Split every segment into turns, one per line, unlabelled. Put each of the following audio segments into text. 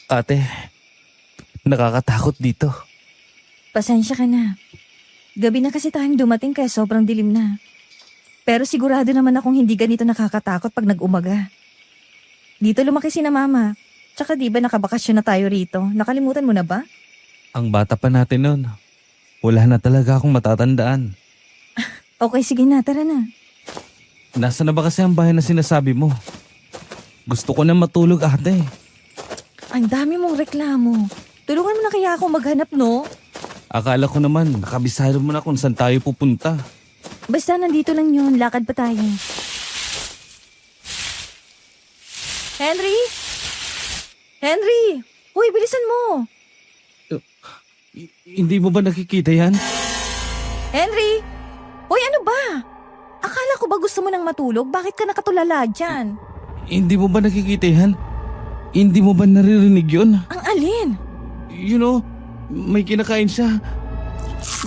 Ate, nakakatakot dito.
Pasensya ka na. Gabi na kasi tayong dumating kaya sobrang dilim na. Pero sigurado naman akong hindi ganito nakakatakot pag nag-umaga. Dito lumaki si na mama. Tsaka di ba nakabakasyon na tayo rito? Nakalimutan mo na ba?
Ang bata pa natin nun. Wala na talaga akong matatandaan.
Okay, sige na. Tara na.
Nasaan na ba kasi ang bahay na sinasabi mo? Gusto ko na matulog, ate.
Ang dami mong reklamo. Tulungan mo na kaya ako maghanap, no?
Akala ko naman, nakabisado mo na kung saan tayo pupunta.
Basta nandito lang yun. Lakad pa tayo. Henry? Henry! Uy, bilisan mo!
Hindi mo ba nakikita yan?
Henry! Uy, ano ba? Akala ko ba gusto mo nang matulog? Bakit ka nakatulala dyan?
Hindi mo ba nakikita yan? Hindi mo ba naririnig yun?
Ang alin?
You know, may kinakain siya.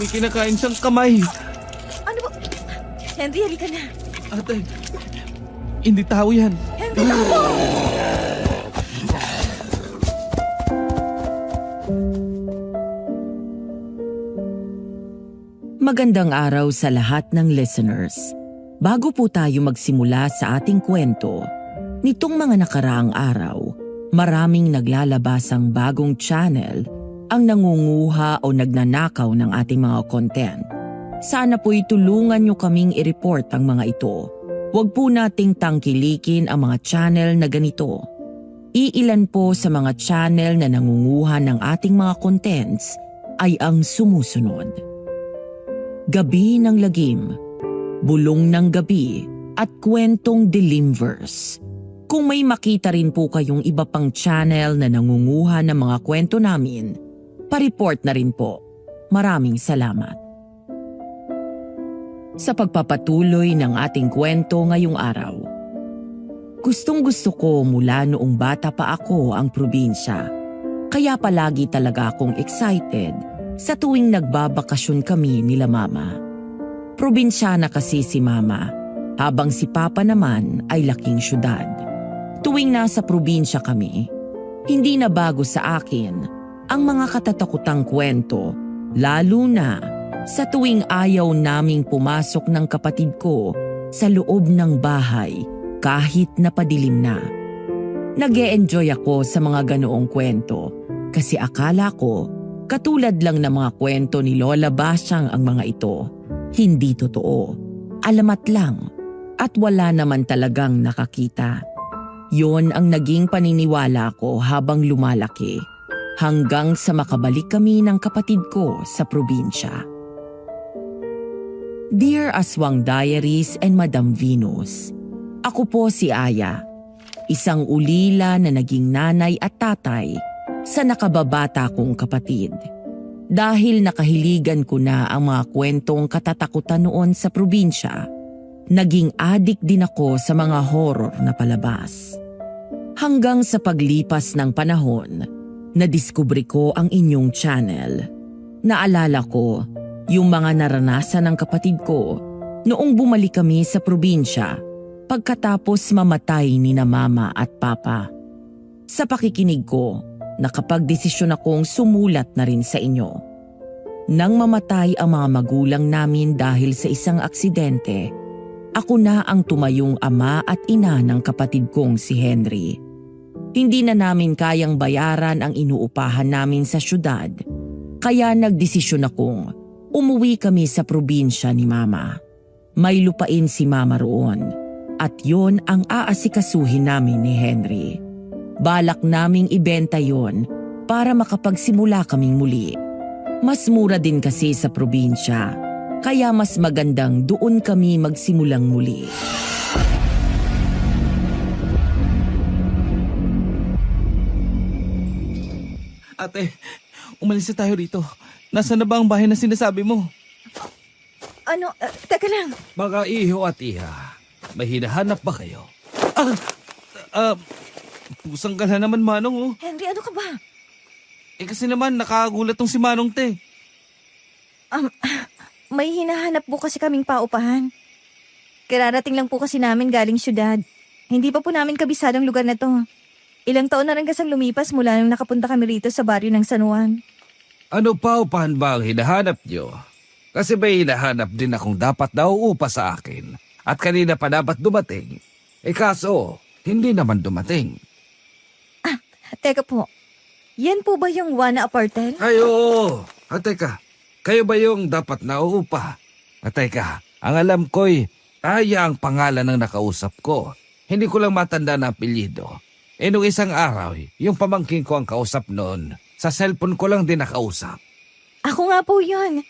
May kinakain siyang kamay.
Ano ba? Henry, halika na.
Ate, hindi tao yan.
Henry, ako!
Magandang araw sa lahat ng listeners. Bago po tayo magsimula sa ating kwento, nitong mga nakaraang araw, maraming naglalabasang bagong channel ang nangunguha o nagnanakaw ng ating mga content. Sana po'y tulungan nyo kaming i-report ang mga ito. Huwag po nating tangkilikin ang mga channel na ganito. Iilan po sa mga channel na nangunguha ng ating mga contents ay ang sumusunod. Gabi ng Lagim, Bulong ng Gabi at Kwentong Dilimverse. Kung may makita rin po kayong iba pang channel na nangunguha ng mga kwento namin, pa-report na rin po. Maraming salamat. Sa pagpapatuloy ng ating kwento ngayong araw, gustong-gusto ko mula noong bata pa ako ang probinsya. Kaya palagi talaga akong excited sa tuwing nagbabakasyon kami nila mama. Probinsyana kasi si mama, habang si papa naman ay laking syudad. Tuwing nasa probinsya kami, hindi na bago sa akin ang mga katatakutang kwento, lalo na sa tuwing ayaw naming pumasok ng kapatid ko sa loob ng bahay kahit na padilim na. Nag-e-enjoy ako sa mga ganoong kwento kasi akala ko katulad lang ng mga kwento ni Lola Basyang ang mga ito. Hindi totoo. Alamat lang at wala naman talagang nakakita. Yon ang naging paniniwala ko habang lumalaki hanggang sa makabalik kami ng kapatid ko sa probinsya. Dear Aswang Diaries and Madam Venus, ako po si Aya, isang ulila na naging nanay at tatay sa nakababata kong kapatid. Dahil nakahiligan ko na ang mga kwentong katatakutan noon sa probinsya, naging addict din ako sa mga horror na palabas. Hanggang sa paglipas ng panahon, nadiskubre ko ang inyong channel. Naalala ko yung mga naranasan ng kapatid ko noong bumalik kami sa probinsya pagkatapos mamatay ni na mama at papa. Sa pakikinig ko, nakapagdesisyon akong sumulat na rin sa inyo. Nang mamatay ang mga magulang namin dahil sa isang aksidente, ako na ang tumayong ama at ina ng kapatid kong si Henry. Hindi na namin kayang bayaran ang inuupahan namin sa syudad, kaya nagdesisyon akong umuwi kami sa probinsya ni mama. May lupain si mama roon at yon ang aasikasuhin namin ni Henry. Balak naming ibenta yon para makapagsimula kaming muli. Mas mura din kasi sa probinsya, kaya mas magandang doon kami magsimulang muli.
Ate, umalis na tayo rito. Nasaan na ba ang bahay na sinasabi mo?
Ano? Teka lang.
Mga iho at iha, may hinahanap ba kayo? Pusang ka na naman, Manong, oh.
Henry, ano ka ba?
Kasi naman, nakagulat tong si Manong, te.
May hinahanap po kasi kaming paupahan. Kararating lang po kasi namin galing syudad. Hindi pa po namin kabisadong lugar na to. Ilang taon na rin kasang lumipas mula nung nakapunta kami rito sa baryo ng San Juan.
Ano pa upahan ba ang hinahanap nyo? Kasi may hinahanap din akong dapat na uupa sa akin. At kanina pa dapat dumating. Kaso, hindi naman dumating.
Teka po, yan po ba yung Juana Apartel?
Ay, oo. Teka, kayo ba yung dapat na uupa? Teka, ang alam ko'y Aya ang pangalan ng nakausap ko. Hindi ko lang matanda na apelyido. Nung isang araw, yung pamangkin ko ang kausap noon. Sa cellphone ko lang din nakausap.
Ako nga po yun.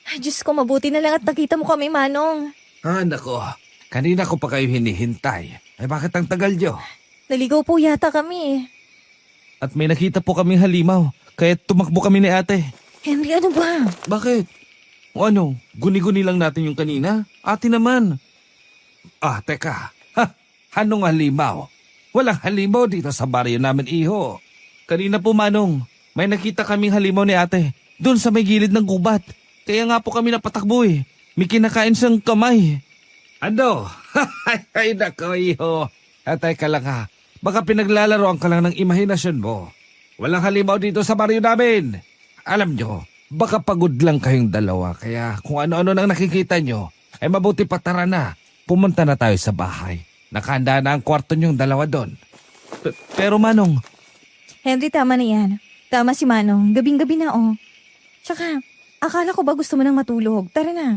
Ay, Diyos ko, mabuti na lang at nakita mo kami, Manong.
Nako. Kanina ko pa kayo hinihintay. Bakit ang tagal nyo?
Naligaw po yata kami.
At may nakita po kaming halimaw. Kaya tumakbo kami ni ate.
Henry, ano ba?
Bakit? O ano, guni-guni lang natin yung kanina? Ate naman. Teka. Anong halimaw? Walang halimaw dito sa baryo namin, iho. Kanina po, Manong, may nakita kaming halimaw ni ate. Doon sa may gilid ng gubat. Kaya nga po kami napatakbo eh. May kinakain siyang kamay. Ano? Ay, nako, iho. Teka lang ha. Baka pinaglalaroan ka lang ng imahinasyon mo. Walang halimaw dito sa baryo namin. Alam nyo, baka pagod lang kayong dalawa. Kaya kung ano-ano nang nakikita nyo, ay mabuti pa tara na. Pumunta na tayo sa bahay. Nakahanda na ang kwarto nyong dalawa doon. Pero Manong...
Henry, tama na yan. Tama si Manong. Gabing-gabi na, oh. Tsaka, akala ko ba gusto mo nang matulog? Tara na.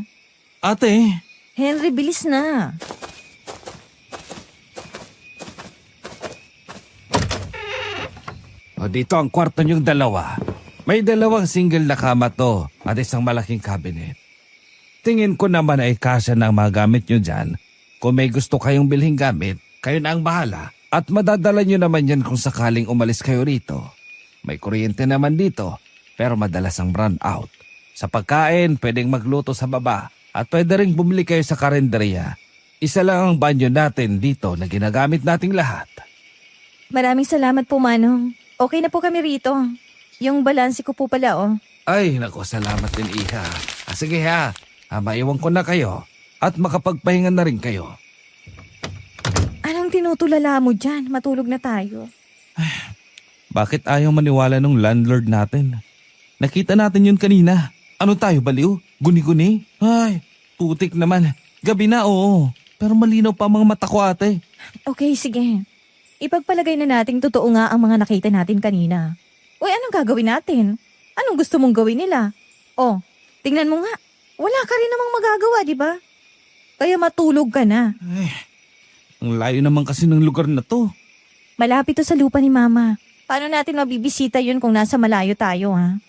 Ate...
Henry, bilis na.
Dito ang kwarto nyong dalawa. May dalawang single na kama to at isang malaking cabinet. Tingin ko naman ay kasya ng mga gamit nyo dyan. Kung may gusto kayong bilhin gamit, kayo na ang bahala. At madadala nyo naman yan kung sakaling umalis kayo rito. May kuryente naman dito, pero madalas ang run out. Sa pagkain, pwedeng magluto sa baba at pwede ring bumili kayo sa karinderya. Isa lang ang banyo natin dito na ginagamit nating lahat.
Maraming salamat po, Manong. Okay na po kami rito. Yung balanse ko po pala, oh.
Ay, nako, salamat din, Iha. Sige ha, maiwan ko na kayo at makapagpahinga na rin kayo.
Anong tinutulala mo dyan? Matulog na tayo.
Bakit ayaw maniwala ng landlord natin? Nakita natin yun kanina. Ano tayo, baliw? Guni-guni? Ay, putik naman. Gabi na, oo. Pero malinaw pa ang mga mata ko, ate.
Okay, sige. Ipagpalagay na nating totoo nga ang mga nakita natin kanina. Uy, anong gagawin natin? Anong gusto mong gawin nila? Oh, tingnan mo nga. Wala ka rin namang magagawa, di ba? Kaya matulog ka na.
Ay, ang layo naman kasi ng lugar na to.
Malapit to sa lupa ni Mama. Paano natin mabibisita yun kung nasa malayo tayo, ha?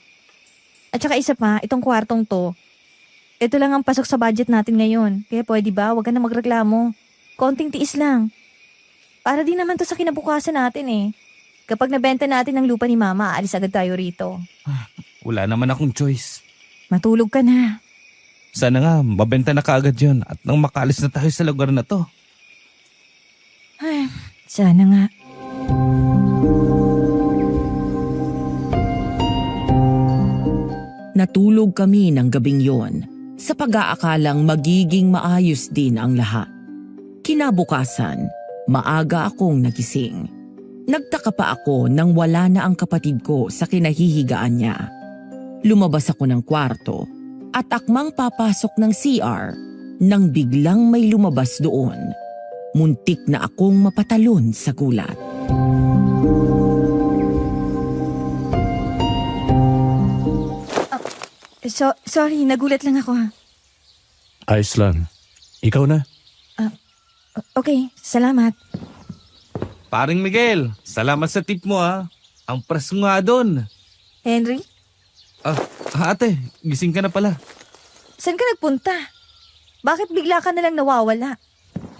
At saka isa pa, itong kwartong to. Ito lang ang pasok sa budget natin ngayon. Kaya pwede ba, huwag ka na magreklamo. Konting tiis lang. Para din naman to sa kinabukasan natin eh. Kapag nabenta natin ang lupa ni Mama, aalis agad tayo rito.
Wala naman akong choice.
Matulog ka na.
Sana nga, mabenta na kaagad yun at nang makalis na tayo sa lugar na to.
Ay, sana nga.
Natulog kami ng gabing yon sa pag-aakalang magiging maayos din ang lahat. Kinabukasan, maaga akong nagising. Nagtaka pa ako nang wala na ang kapatid ko sa kinahihigaan niya. Lumabas ako ng kwarto at akmang papasok ng CR nang biglang may lumabas doon. Muntik na akong mapatalon sa gulat.
Sorry, nagulat lang ako, ha.
Ayos lang. Ikaw na?
Okay, salamat.
Paring Miguel, salamat sa tip mo ha. Ang presko nga doon.
Henry,
Ate, gising ka na pala.
saan ka nagpunta? Bakit bigla ka nalang nawawala?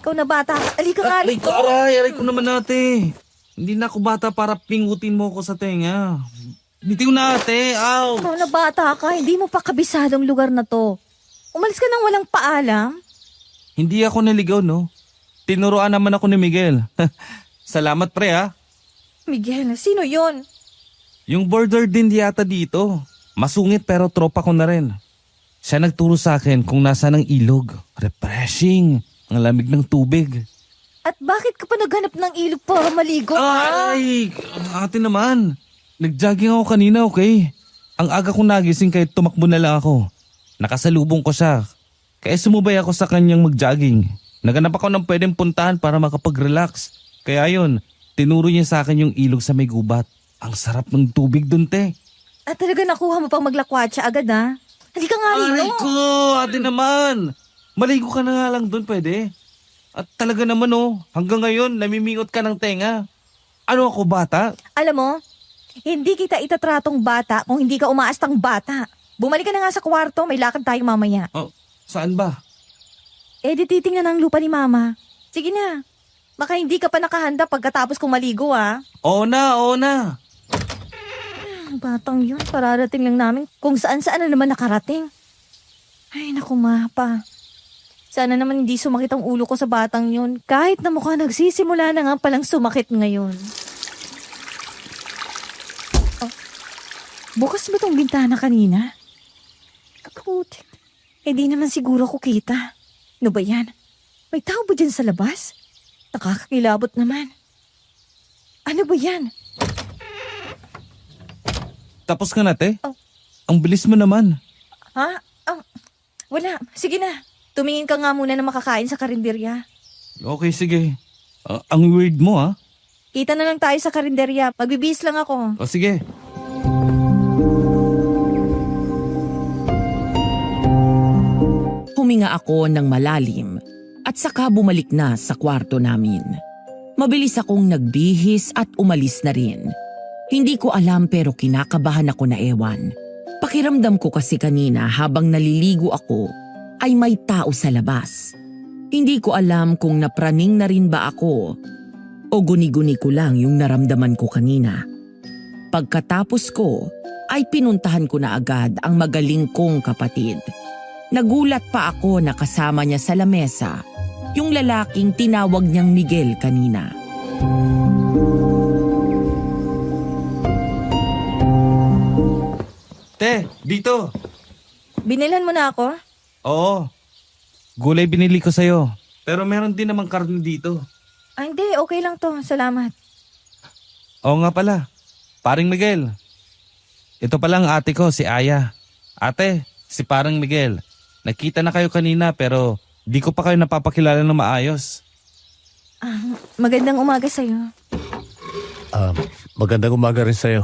Ikaw na bata. Alika nga
Aray
rito.
ko, aray ko naman ate. Hindi na ako bata para pingutin mo ko sa tenga. Bitiw na ate, aw.
Ikaw na bata ka. Hindi mo pa kabisadong lugar na to. Umalis ka nang walang paalam.
Hindi ako naligaw no. Tinuruan naman ako ni Miguel. Salamat pre ha.
Miguel, sino yon?
Yung border din yata dito. Masungit pero tropa ko na rin. Siya nagturo sa akin kung nasa ng ilog. Refreshing. Ang lamig ng tubig.
At bakit ka pa naghanap ng ilog para maligo?
Ay, ate naman. Nag-jogging ako kanina, okay? Ang aga kong nagising kahit tumakbo na lang ako. Nakasalubong ko siya. Kaya sumubay ako sa kanyang mag-jogging. Naganap ako ng pwedeng puntahan para makapag-relax. Kaya yun, tinuro niya sa akin yung ilog sa may gubat. Ang sarap ng tubig dun, te.
At talaga nakuha mo pang maglakwatsa agad, ha? Halika nga, Lino.
Ay ko, ate naman. Maligo ka na nga lang dun, pwede. At talaga naman hanggang ngayon namimingot ka ng tenga. Ano ako, bata?
Alam mo, hindi kita itatratong bata kung hindi ka umaastang bata. Bumalik ka na nga sa kwarto, may lakad tayo mamaya.
Oh, saan ba?
Eh di titingnan ang lupa ni Mama. Sige na, baka hindi ka pa nakahanda pagkatapos kong maligo, ha?
Oo na, oo na.
Ang batang yun, pararating lang namin kung saan-saan na naman nakarating. Ay, naku ma, pa. Sana naman hindi sumakit ang ulo ko sa batang yun. Kahit na mukha nagsisimula na nga palang sumakit ngayon. Oh, bukas ba tong bintana kanina? Kakutin. Hindi naman siguro ko kita. Ano ba yan? May tao ba dyan sa labas? Nakakakilabot naman. Ano ba yan?
Tapos ka na, te?
Oh.
Ang bilis mo naman.
Ha? Wala. Sige na. Tumingin ka nga muna na makakain sa karinderya.
Okay, sige. Ang weird mo, ha?
Kita na lang tayo sa karinderya. Magbibihis lang ako.
O sige.
Huminga ako ng malalim at saka bumalik na sa kwarto namin. Mabilis akong nagbihis at umalis na rin. Hindi ko alam pero kinakabahan ako na ewan. Pakiramdam ko kasi kanina habang naliligo ako ay may tao sa labas. Hindi ko alam kung napraning na rin ba ako o guni-guni ko lang yung naramdaman ko kanina. Pagkatapos ko ay pinuntahan ko na agad ang magaling kong kapatid. Nagulat pa ako na kasama niya sa lamesa yung lalaking tinawag niyang Miguel kanina.
Te, dito.
Binilan mo na ako?
Oo. Gulay binili ko sa'yo. Pero meron din namang karne dito.
Hindi. Okay lang to. Salamat.
Oo nga pala. Paring Miguel. Ito pala ang ate ko, si Aya. Ate, si Paring Miguel. Nakita na kayo kanina pero di ko pa kayo napapakilala ng maayos.
Magandang umaga sa'yo.
Magandang umaga rin sa'yo.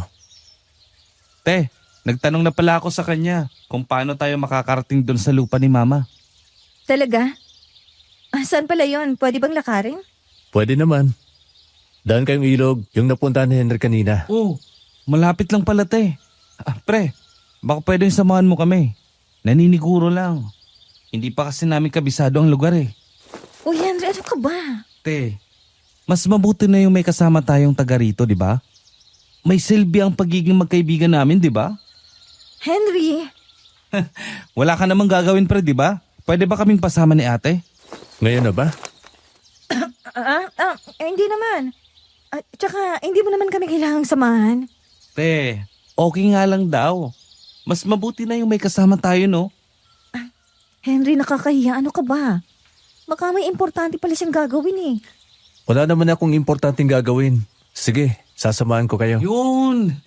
Te, nagtanong na pala ako sa kanya kung paano tayo makakarating doon sa lupa ni Mama.
Talaga? Saan pala yon? Pwede bang lakarin?
Pwede naman. Daan kayong ilog, yung napuntahan ni Henry kanina.
Oh, malapit lang pala, te. Pre, baka pwedeng samahan mo kami. Naniniguro lang. Hindi pa kasi namin kabisado ang lugar eh.
Uy, Henry, ano ka ba?
Te, mas mabuti na yung may kasama tayong taga rito, di ba? May silbi ang pagiging magkaibigan namin, di ba?
Henry!
Wala ka namang gagawin, pre, di ba? Pwede ba kaming pasama ni ate?
Ngayon na ba?
Hindi naman. Tsaka, hindi mo naman kami kailangang samahan.
Te, okay nga lang daw. Mas mabuti na yung may kasama tayo, no?
Henry, nakakahiya. Ano ka ba? Baka may importante pala siyang gagawin eh.
Wala naman akong importanteng gagawin. Sige, sasamahan ko kayo.
Yun!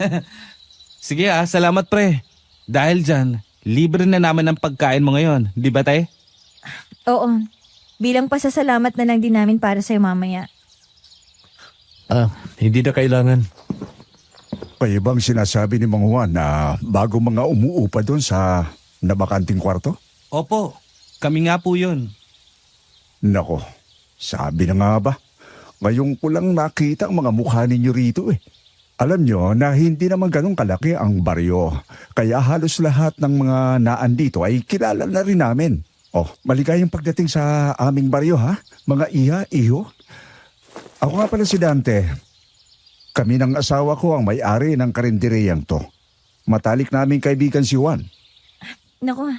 Sige salamat pre. Dahil dyan, libre na naman ang pagkain mo ngayon. Di ba, te?
Oo. Bilang pasasalamat na lang din namin para sa'yo mamaya.
Hindi na kailangan.
Kayo bang sinasabi ni Mang Juan na bago mga umuupa doon sa nabakanting kwarto?
Opo, kami nga po yun.
Nako, sabi na nga ba? Ngayon ko lang nakita ang mga mukha ninyo rito eh. Alam nyo na hindi naman ganun kalaki ang baryo. Kaya halos lahat ng mga naandito ay kilala na rin namin. Oh, maligayang pagdating sa aming baryo ha, mga iha, iho. Ako nga pala si Dante. Kami ng asawa ko ang may-ari ng karindereyang to. Matalik naming kaibigan si Juan.
Naku,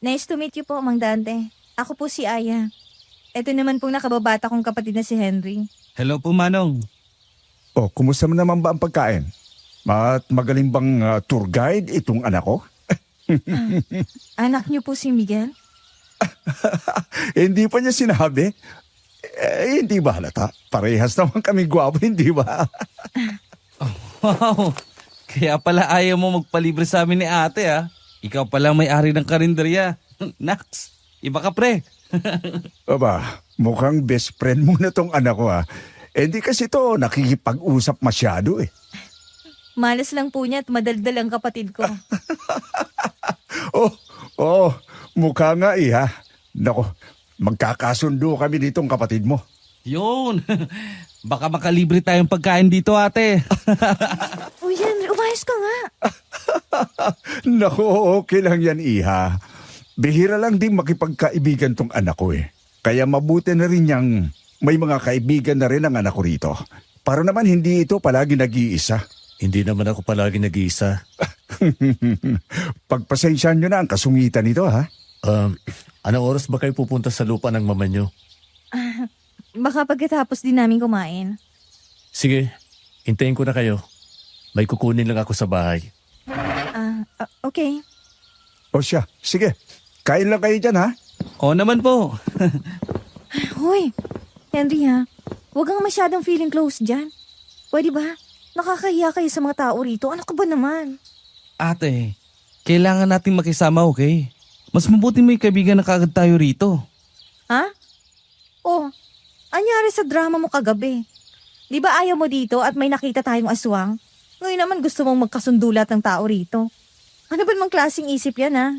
nice to meet you po, Mang Dante. Ako po si Aya. Ito naman pong nakababata kong kapatid na si Henry.
Hello po, Manong.
Oh, kumusta naman ba ang pagkain? At magaling bang tour guide itong anak ko?
Anak niyo po si Miguel?
Hindi pa niya sinabi. Hindi ba halata? Parehas naman kami gwapo, hindi ba?
Wow, kaya pala ayaw mo magpalibre sa amin ni ate ah. Ikaw pala may-ari ng karinderya. Nax, iba ka pre.
Aba, mukhang best friend mo na tong anak ko Hindi kasi to nakikipag-usap masyado eh.
Malas lang po niya at madaldal ang kapatid ko.
Oh, mukha nga ha. Nako, magkakasundo kami ditong kapatid mo.
Yun, baka makalibre tayong pagkain dito ate.
Uy, Henry, umayos ka nga.
Nako, okay lang yan iha. Bihira lang din makipagkaibigan tong anak ko eh. Kaya mabuti na rin niyang may mga kaibigan na rin ang anak ko rito. Para naman hindi ito palagi nag-iisa.
Hindi naman ako palagi nag-iisa.
Pagpasensyahan nyo na ang kasungitan nito ha.
Anong oras ba kayo pupunta sa lupa ng mama nyo?
Baka pagkatapos din namin kumain.
Sige, hintayin ko na kayo. May kukunin lang ako sa bahay.
Okay.
O siya, sige. Kain lang kayo dyan ha.
Oo naman po.
Hoy, Henry ha, huwag kang masyadong feeling close dyan. Pwede ba? Nakakahiya kayo sa mga tao rito. Ano ka ba naman?
Ate, kailangan nating makisama, okay? Mas mabuti may kaibigan na kagad tayo rito.
Ha? Oh, anyari sa drama mo kagabi? Di ba ayaw mo dito at may nakita tayong aswang? Ngayon naman gusto mong magkasundulat ng tao rito. Ano ba namang klaseng isip yan ha?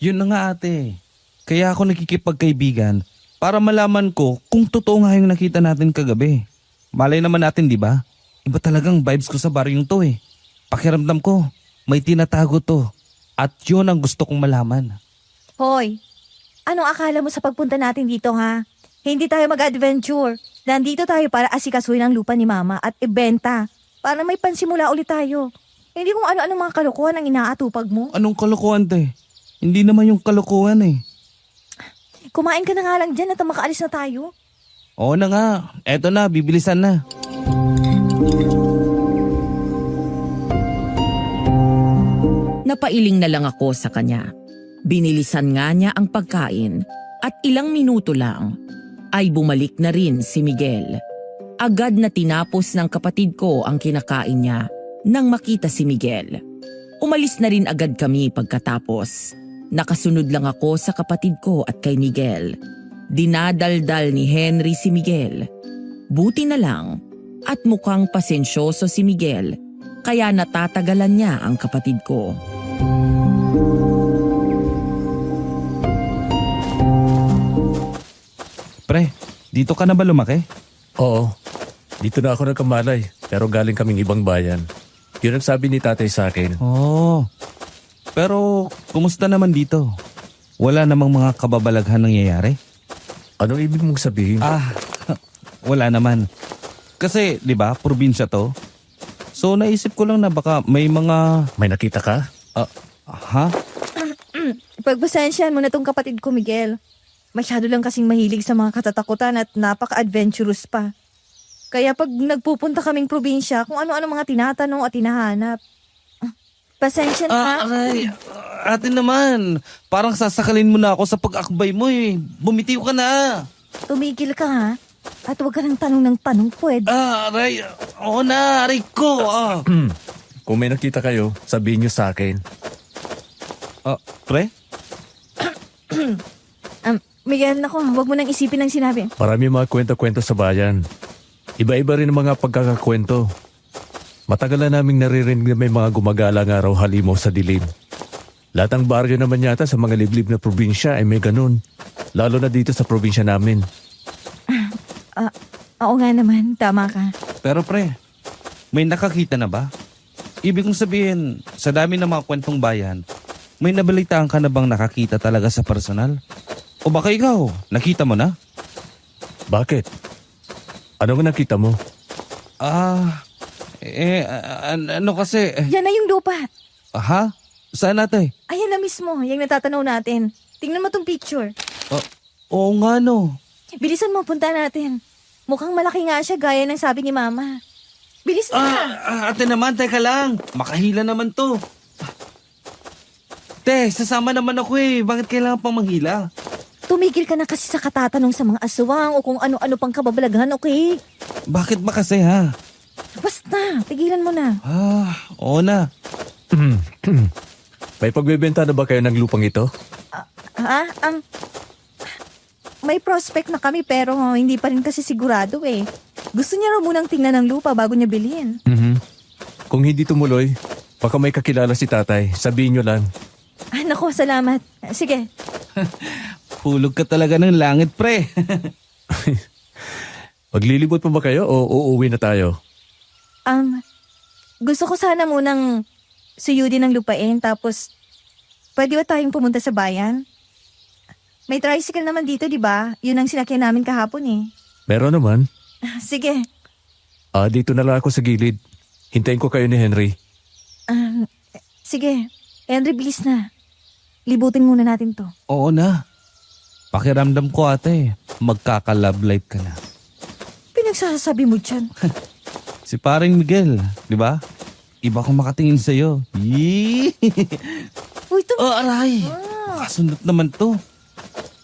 Yun na nga ate. Kaya ako nakikipagkaibigan para malaman ko kung totoo nga yung nakita natin kagabi. Malay naman natin, di ba? Iba talagang vibes ko sa baryong to eh. Pakiramdam ko, may tinatago to. At yun ang gusto kong malaman.
Hoy, anong akala mo sa pagpunta natin dito ha? Hindi tayo mag-adventure. Nandito tayo para asikasuhin ang lupa ni Mama at ibenta. Para may pansimula ulit tayo. Hindi kung ano-ano mga kalokohan ang inaatupag mo.
Anong kalokohan te? Hindi naman yung kalokohan eh.
Kumain ka na nga lang dyan at makaalis na tayo.
Oo na nga, eto na, bibilisan na.
Napailing na lang ako sa kanya. Binilisan nga niya ang pagkain at ilang minuto lang ay bumalik na rin si Miguel. Agad na tinapos ng kapatid ko ang kinakain niya nang makita si Miguel. Umalis na rin agad kami pagkatapos. Nakasunod lang ako sa kapatid ko at kay Miguel. Dinadaldal ni Henry si Miguel. Buti na lang at mukhang pasensyoso si Miguel kaya natatagalan niya ang kapatid ko.
Pre, dito ka na ba lumaki?
Oo, dito na ako nagkamalay pero galing kaming ibang bayan. Yun ang sabi ni tatay sa akin.
Oo. Pero, kumusta naman dito? Wala namang mga kababalaghan nangyayari?
Anong ibig mong sabihin?
Wala naman. Kasi, di ba, probinsya to. So, naisip ko lang na baka may mga...
May nakita ka?
Ha?
Pagpasensyahan mo na tong kapatid ko, Miguel. Masyado lang kasing mahilig sa mga katatakutan at napaka-adventurous pa. Kaya pag nagpupunta kaming probinsya, kung ano-ano mga tinatanong at hinahanap. Pasensya na.
Aray, ate naman. Parang sasakalin mo na ako sa pag-akbay mo eh. Bumitiw ka na.
Tumigil ka ha. At huwag ka ng tanong ng tanong, pwede.
Aray, oo na, aray ko.
Kung may nakita kayo, sabihin niyo sa akin.
Pre?
Miguel, naku, huwag mo nang isipin ang sinabi.
Marami mga kwento-kwento sa bayan. Iba-iba rin ang mga pagkakakwento. Matagal na naming naririnig na may mga gumagala nga raw halimaw sa dilim. Lahat ng baryo naman yata sa mga liblib na probinsya ay may ganun. Lalo na dito sa probinsya namin.
Oo nga naman, tama ka.
Pero pre, may nakakita na ba? Ibig kong sabihin, sa dami ng mga kwentong bayan, may nabalitaan ka na bang nakakita talaga sa personal? O baka ikaw, nakita mo na?
Bakit? Ano nga nakita mo?
Ano kasi...
Yan na yung lupa.
Ha? Saan natin?
Ayan na mismo, yung natatanaw natin. Tingnan mo tong picture.
Oo nga no.
Bilisan mo, punta natin. Mukhang malaki nga siya gaya ng sabi ni Mama. Bilis na.
Ate naman, teka lang. Makahila naman to. Te, sasama naman ako eh. Bakit kailangan pang manghila?
Tumigil ka na kasi sa katatanong sa mga aswang o kung ano-ano pang kababalaghan, okay?
Bakit ba kasi ha?
Basta, tigilan mo na.
Oo na.
May pagbebenta na ba kayo ng lupang ito?
Ha? May prospect na kami pero hindi pa rin kasi sigurado eh. Gusto niya raw munang tingnan ng lupa bago niya bilhin.
Kung hindi tumuloy, baka may kakilala si tatay. Sabihin nyo lang.
Naku, salamat. Sige.
Hulog ka talaga ng langit, pre.
Maglilibot pa ba kayo o uuwi na tayo?
Gusto ko sana munang suyudin ng lupain tapos pwede ba tayong pumunta sa bayan? May tricycle naman dito, di ba? Yun ang sinakyan namin kahapon eh.
Meron naman.
Sige.
Dito na lang ako sa gilid. Hintayin ko kayo ni Henry.
Sige. Henry, bilis na. Libutin muna natin to.
Oo na. Pakiramdam ko ate, magkaka-love life ka na.
Pinagsasabi mo dyan.
Si paring Miguel, di ba? Iba kong makatingin sa'yo. Yee!
Uy,
aray! Kasunod naman to.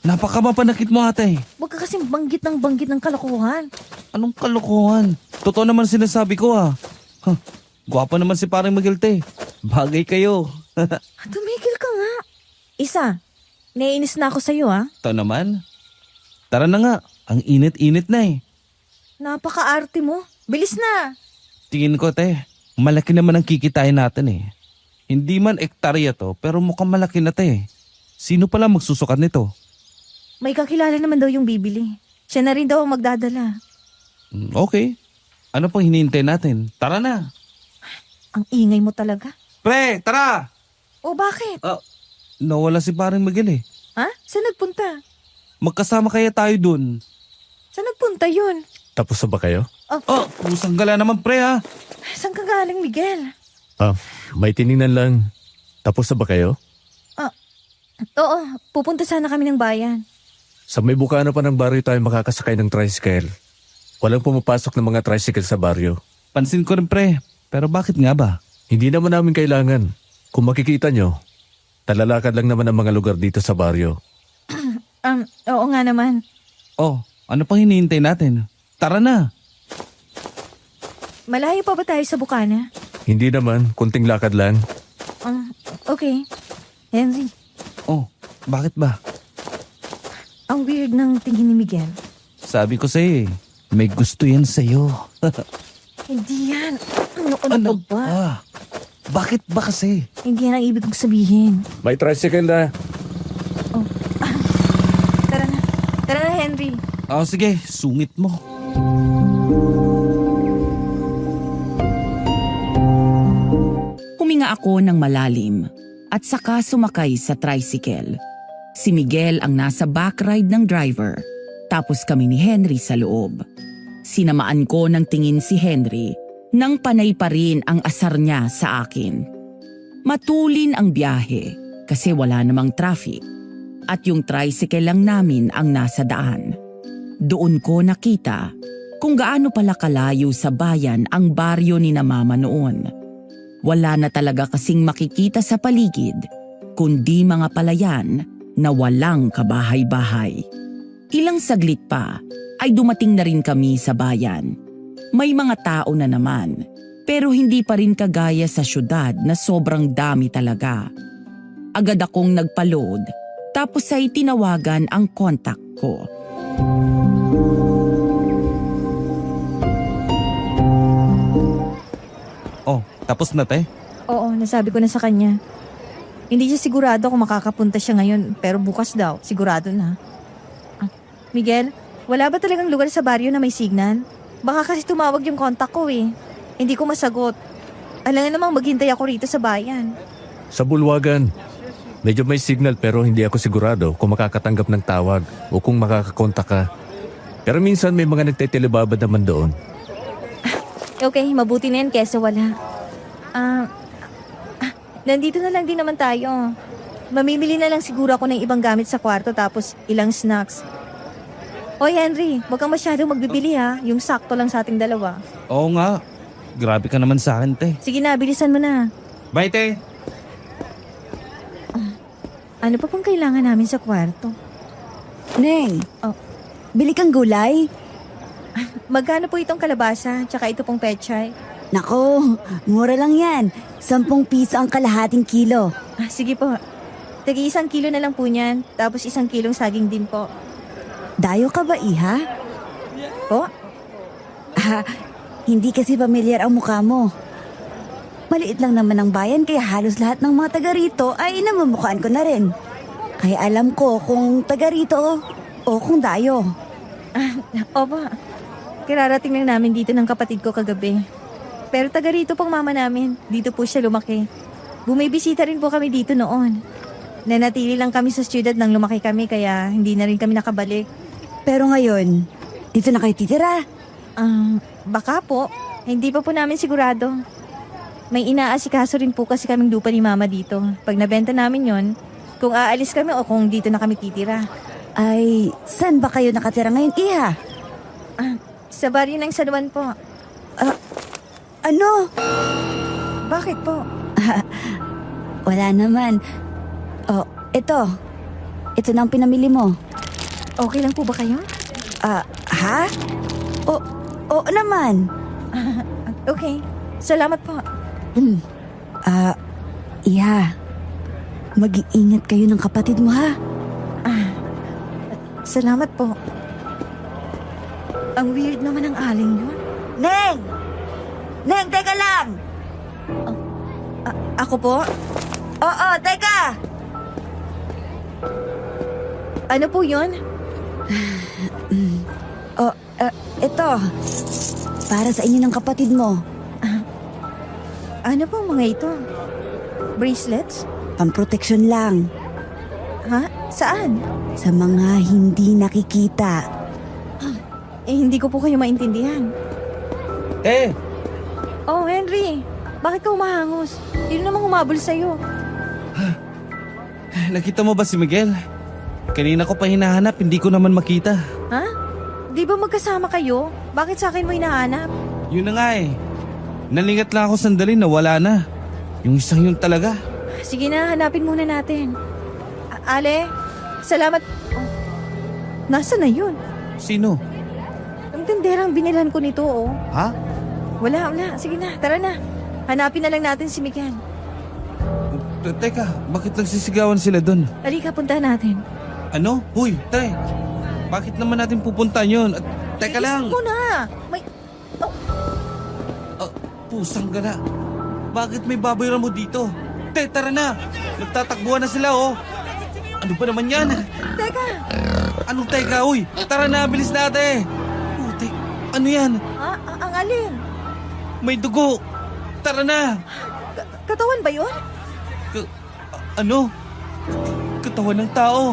Napakamapanakit mo ate.
Huwag ka kasing banggit ng kalokohan.
Anong kalokohan? Totoo naman sinasabi ko Gwapa naman si paring Miguel te. Bagay kayo.
Tumigil ka nga. Isa, naiinis na ako sa'yo
Ito naman. Tara na nga, ang init-init na eh.
Napaka-arte mo. Bilis na.
Tingin ko te, malaki naman ang kikitain natin eh. Hindi man ektarya to, pero mukhang malaki na te. Sino pala magsusukat nito?
May kakilala naman daw yung bibili. Siya na rin daw ang magdadala.
Okay. Ano pang hinihintay natin? Tara na.
Ang ingay mo talaga.
Pre, tara!
O bakit?
Nawala si paring Miguel eh.
Ha? Saan nagpunta?
Magkasama kaya tayo dun.
Saan nagpunta yun?
Tapos na ba kayo?
Pusang gala naman pre ha.
Saan ka galing, Miguel?
May tiningnan lang. Tapos na ba kayo?
Oo, pupunta sana kami ng bayan.
Sa may bukana pa ng baryo tayo makakasakay ng tricycle. Walang pumapasok ng mga tricycle sa baryo.
Pansin ko rin pre, pero bakit nga ba?
Hindi naman namin kailangan. Kung makikita nyo, talalakad lang naman ang mga lugar dito sa baryo.
Oo nga naman.
Ano pang hinihintay natin? Tara na.
Malayo pa ba tayo sa bukana?
Hindi naman, kunting lakad lang.
Okay. Henry,
Bakit ba?
ang weird ng tingin ni Miguel.
Sabi ko sa'yo may gusto yan sa'yo.
Hindi yan. Ano ba?
Bakit ba kasi?
Hindi yan ang ibig kong sabihin.
May tricycle na.
Tara na. Tara na, Henry.
Sige, sungit mo.
Huminga ako ng malalim at saka sumakay sa tricycle. Si Miguel ang nasa backride ng driver, tapos kami ni Henry sa loob. Sinamaan ko ng tingin si Henry nang panay pa rin ang asar niya sa akin. Matulin ang biyahe kasi wala namang traffic at yung tricycle lang namin ang nasa daan. Doon ko nakita kung gaano pala kalayo sa bayan ang baryo ni na Mama noon. Wala na talaga kasing makikita sa paligid, kundi mga palayan na walang kabahay-bahay. Ilang saglit pa ay dumating na rin kami sa bayan. May mga tao na naman, pero hindi pa rin kagaya sa syudad na sobrang dami talaga. Agad akong nagpa-load, tapos ay tinawagan ang contact ko.
Tapos na te?
Oo, nasabi ko na sa kanya. Hindi siya sigurado kung makakapunta siya ngayon, pero bukas daw, sigurado na. Miguel, wala ba talagang lugar sa baryo na may signal? Baka kasi tumawag yung contact ko eh. Hindi ko masagot. Alam nga namang maghintay ako rito sa bayan.
Sa bulwagan. Medyo may signal pero hindi ako sigurado kung makakatanggap ng tawag o kung makakakontak ka. Pero minsan may mga nagtetelebabad naman doon.
Okay, mabuti na yan kesa wala. Nandito na lang din naman tayo. Mamimili na lang siguro ako ng ibang gamit sa kwarto tapos ilang snacks. Hoy Henry, huwag kang masyadong magbibili ha. Yung sakto lang sa ating dalawa.
Oo nga. Grabe ka naman sa akin te.
Sige na, bilisan mo na.
Bye te.
Ano pa pang kailangan namin sa kwarto?
Neng,
Oh.
bili kang gulay?
Magkano po itong kalabasa, tsaka ito pong pechay?
Nako, mura lang yan. 10 piso ang kalahating kilo.
Sige po. Tagi 1 kilo na lang po niyan, tapos 1 kilong saging din po.
Dayo ka ba, Iha?
Po?
Hindi kasi pamilyar ang mukha mo. Maliit lang naman ang bayan kaya halos lahat ng mga taga rito ay namumukhaan ko na rin. Kaya alam ko kung taga rito o kung dayo.
Opo. Kararating lang namin dito ng kapatid ko kagabi. Pero taga rito pong mama namin. Dito po siya lumaki. Bumibisita rin po kami dito noon. Nanatili lang kami sa siyudad nang lumaki kami kaya hindi na rin kami nakabalik.
Pero ngayon, dito na kayo titira.
Baka po. Hindi pa po namin sigurado. May inaasikaso rin po kasi kaming lupa ni mama dito. Pag nabenta namin yon, kung aalis kami o kung dito na kami titira.
Ay, saan ba kayo nakatira ngayon, Iha?
Sa baryo ng San Juan po.
Ano?
Bakit po?
Wala naman. Oh, ito. Ito na ang pinamili mo.
Okay lang po ba kayo?
Ha? Oo naman.
Okay. Salamat po.
Iha. Mag-iingat kayo ng kapatid mo, ha?
Salamat po. Ang weird naman ng aling yun.
Neng! Neng, teka lang!
Ako po?
Oo, teka!
Ano po yun?
Ito. Para sa inyo ng kapatid mo.
Ano po mga ito? Bracelets?
Pamproteksyon lang.
Ha? Saan?
Sa mga hindi nakikita.
Hindi ko po kayo maintindihan.
Eh,
Oh, Henry. Bakit ka umahangos? Sino namang humabol sa'yo?
nakita mo ba si Miguel? Kanina ko pa hinahanap, hindi ko naman makita.
Ha? Di ba magkasama kayo? Bakit sa akin mo hinahanap?
Yun na nga eh. Nalingat lang ako sandali na wala na. Yung isang yun talaga.
Sige na, hanapin muna natin. Ale, salamat. Oh, nasaan na yun?
Sino?
Ang tinderang binilan ko nito, oh.
Ha?
Wala. Sige na, tara na. Hanapin na lang natin si Miguel.
Teka, bakit nagsisigawan sila doon?
Halika, punta natin.
Ano? Huy, te. Bakit naman natin pupuntahan yun? At, teka lang.
Iisip mo na. May...
Pusang gana. Bakit may babayran mo dito? Te, tara na. Nagtatakbuhan na sila, oh. Ano ba naman yan?
Teka,
Anong teka, uy? Tara na, bilis na, ate. Putik, ano yan?
ang alin?
May dugo. Tara na.
Katawan ba yun?
Ano? Katawan ng tao.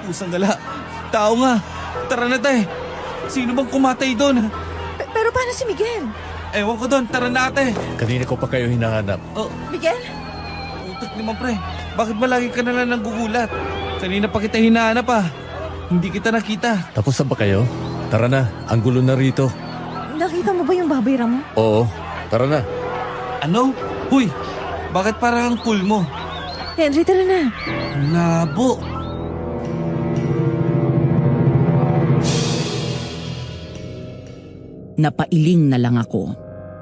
Pusang gala. Tao nga. Tara na, te. Sino bang kumatay doon?
Pero paano si Miguel?
Ewan ko doon. Tara na, ate.
Kanina ko pa kayo hinahanap.
Miguel?
Utak naman, pre. Bakit ba lagi ka na lang nanggugulat? Kanina pa kita hinahanap, ah. Hindi kita nakita.
Tapos na ba kayo? Tara na, ang gulo na rito.
Nakita mo ba yung babayra mo?
Oo, tara na.
Ano? Huy, bakit parang ang cool mo?
Henry, tara na.
Labo.
Napailing na lang ako.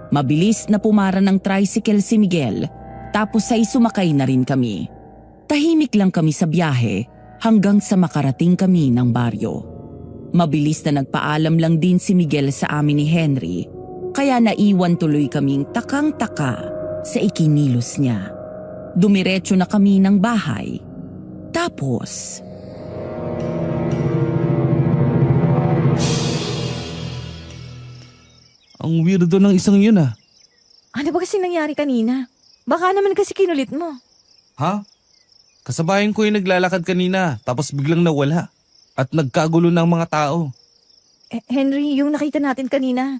Mabilis na pumara ng tricycle si Miguel, tapos ay sumakay na rin kami. Tahimik lang kami sa biyahe hanggang sa makarating kami ng baryo. Mabilis na nagpaalam lang din si Miguel sa amin ni Henry, kaya naiwan tuloy kaming takang-taka sa ikinilos niya. Dumiretso na kami ng bahay. Tapos...
Ang weirdo ng isang yun, ah.
Ano ba kasi nangyari kanina? Baka naman kasi kinulit mo.
Ha? Kasabayan ko yung naglalakad kanina, tapos biglang nawala. At nagkagulo ng mga tao.
Henry, yung nakita natin kanina,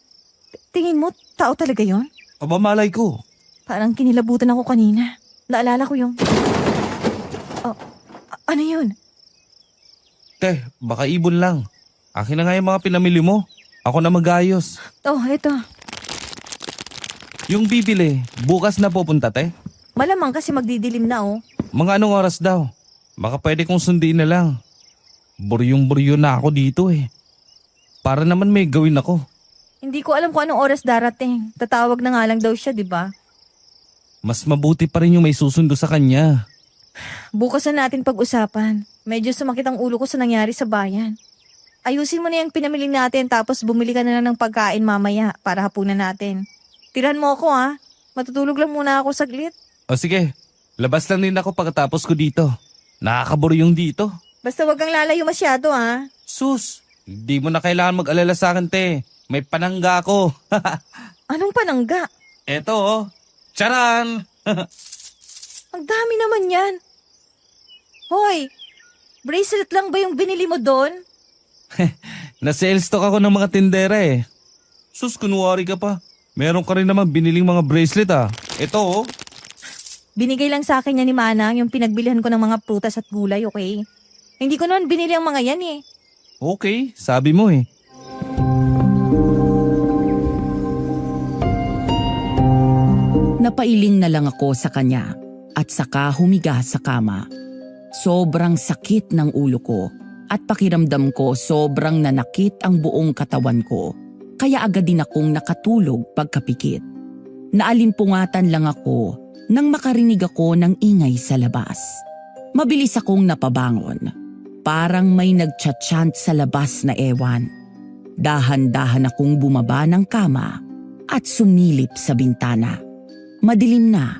tingin mo, tao talaga yon?
Pabamalay ko.
Parang kinilabutan ako kanina. Naalala ko yung... Oh, ano yun?
Te, baka ibon lang. Akin na nga yung mga pinamili mo. Ako na mag-ayos.
Oh, eto.
Yung bibili, bukas na pupunta, te.
Malamang kasi magdidilim na, oh.
Mga anong oras daw? Baka pwede kong sundiin na lang. Buryong-buryo na ako dito eh. Para naman may gawin ako.
Hindi ko alam kung anong oras darating. Tatawag na nga lang daw siya, di ba?
Mas mabuti pa rin yung may susundo sa kanya.
Bukas na natin pag-usapan. Medyo sumakit ang ulo ko sa nangyari sa bayan. Ayusin mo na yung pinamili natin tapos bumili ka na lang ng pagkain mamaya para hapunan natin. Tirahan mo ako ha. Matutulog lang muna ako saglit.
O sige, labas lang din ako pagkatapos ko dito. Nakakaburyong dito.
Basta wag kang lalayo masyado ha.
Sus, hindi mo na kailangan mag-alala sa akin, te. May panangga ako.
Anong panangga?
Eto oh. Charan!
Ang dami naman yan. Hoy, bracelet lang ba yung binili mo doon?
Na-sales stock ako ng mga tindera eh. Sus, kunwari ka pa. Meron ka rin naman biniling mga bracelet ah. Ito oh.
Binigay lang sa akin yan ni Manang yung pinagbilihan ko ng mga prutas at gulay, okay? Hindi ko naman binili ang mga yan eh.
Okay, sabi mo eh.
Napailing na lang ako sa kanya at saka humiga sa kama. Sobrang sakit ng ulo ko at pakiramdam ko sobrang nanakit ang buong katawan ko. Kaya agad din akong nakatulog pagkapikit. Naalimpungatan lang ako nang makarinig ako ng ingay sa labas. Mabilis akong napabangon. Parang may nagchat-chant sa labas na ewan. Dahan-dahan akong bumaba ng kama at sumilip sa bintana. Madilim na,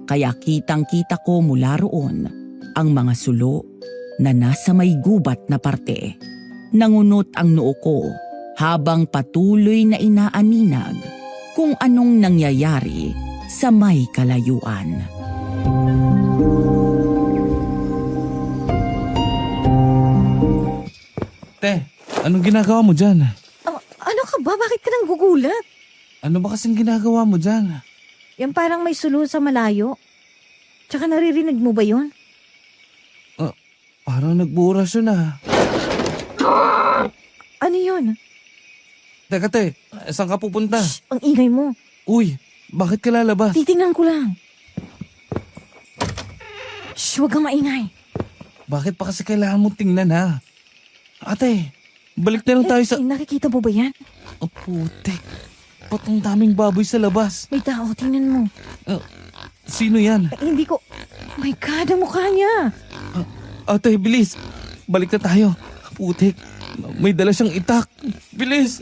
kaya kitang-kita ko mula roon ang mga sulo na nasa may gubat na parte. Nangunot ang noo ko habang patuloy na inaaninag kung anong nangyayari sa may kalayuan.
Te, anong ginagawa mo dyan?
Ano ka ba? Bakit ka nang gugulat?
Ano ba kasing ginagawa mo dyan?
Yan parang may sulo sa malayo. Tsaka naririnig mo ba yun?
Parang nagburasyon ah.
Ano yun?
Teka te, saan ka pupunta?
Ang ingay mo.
Uy, bakit ka lalabas?
Titingnan ko lang. Shh, huwag kang maingay.
Bakit pa kasi kailangan mong tingnan ha? Ate, balik na lang tayo sa...
Nakikita mo ba yan?
Oh, putik. Ba't ang daming baboy sa labas?
May tao, tingnan mo.
Sino yan?
Hindi ko... Oh my God, ang mukha niya.
Ate, bilis. Balik na tayo. Putik. May dala siyang itak. Bilis.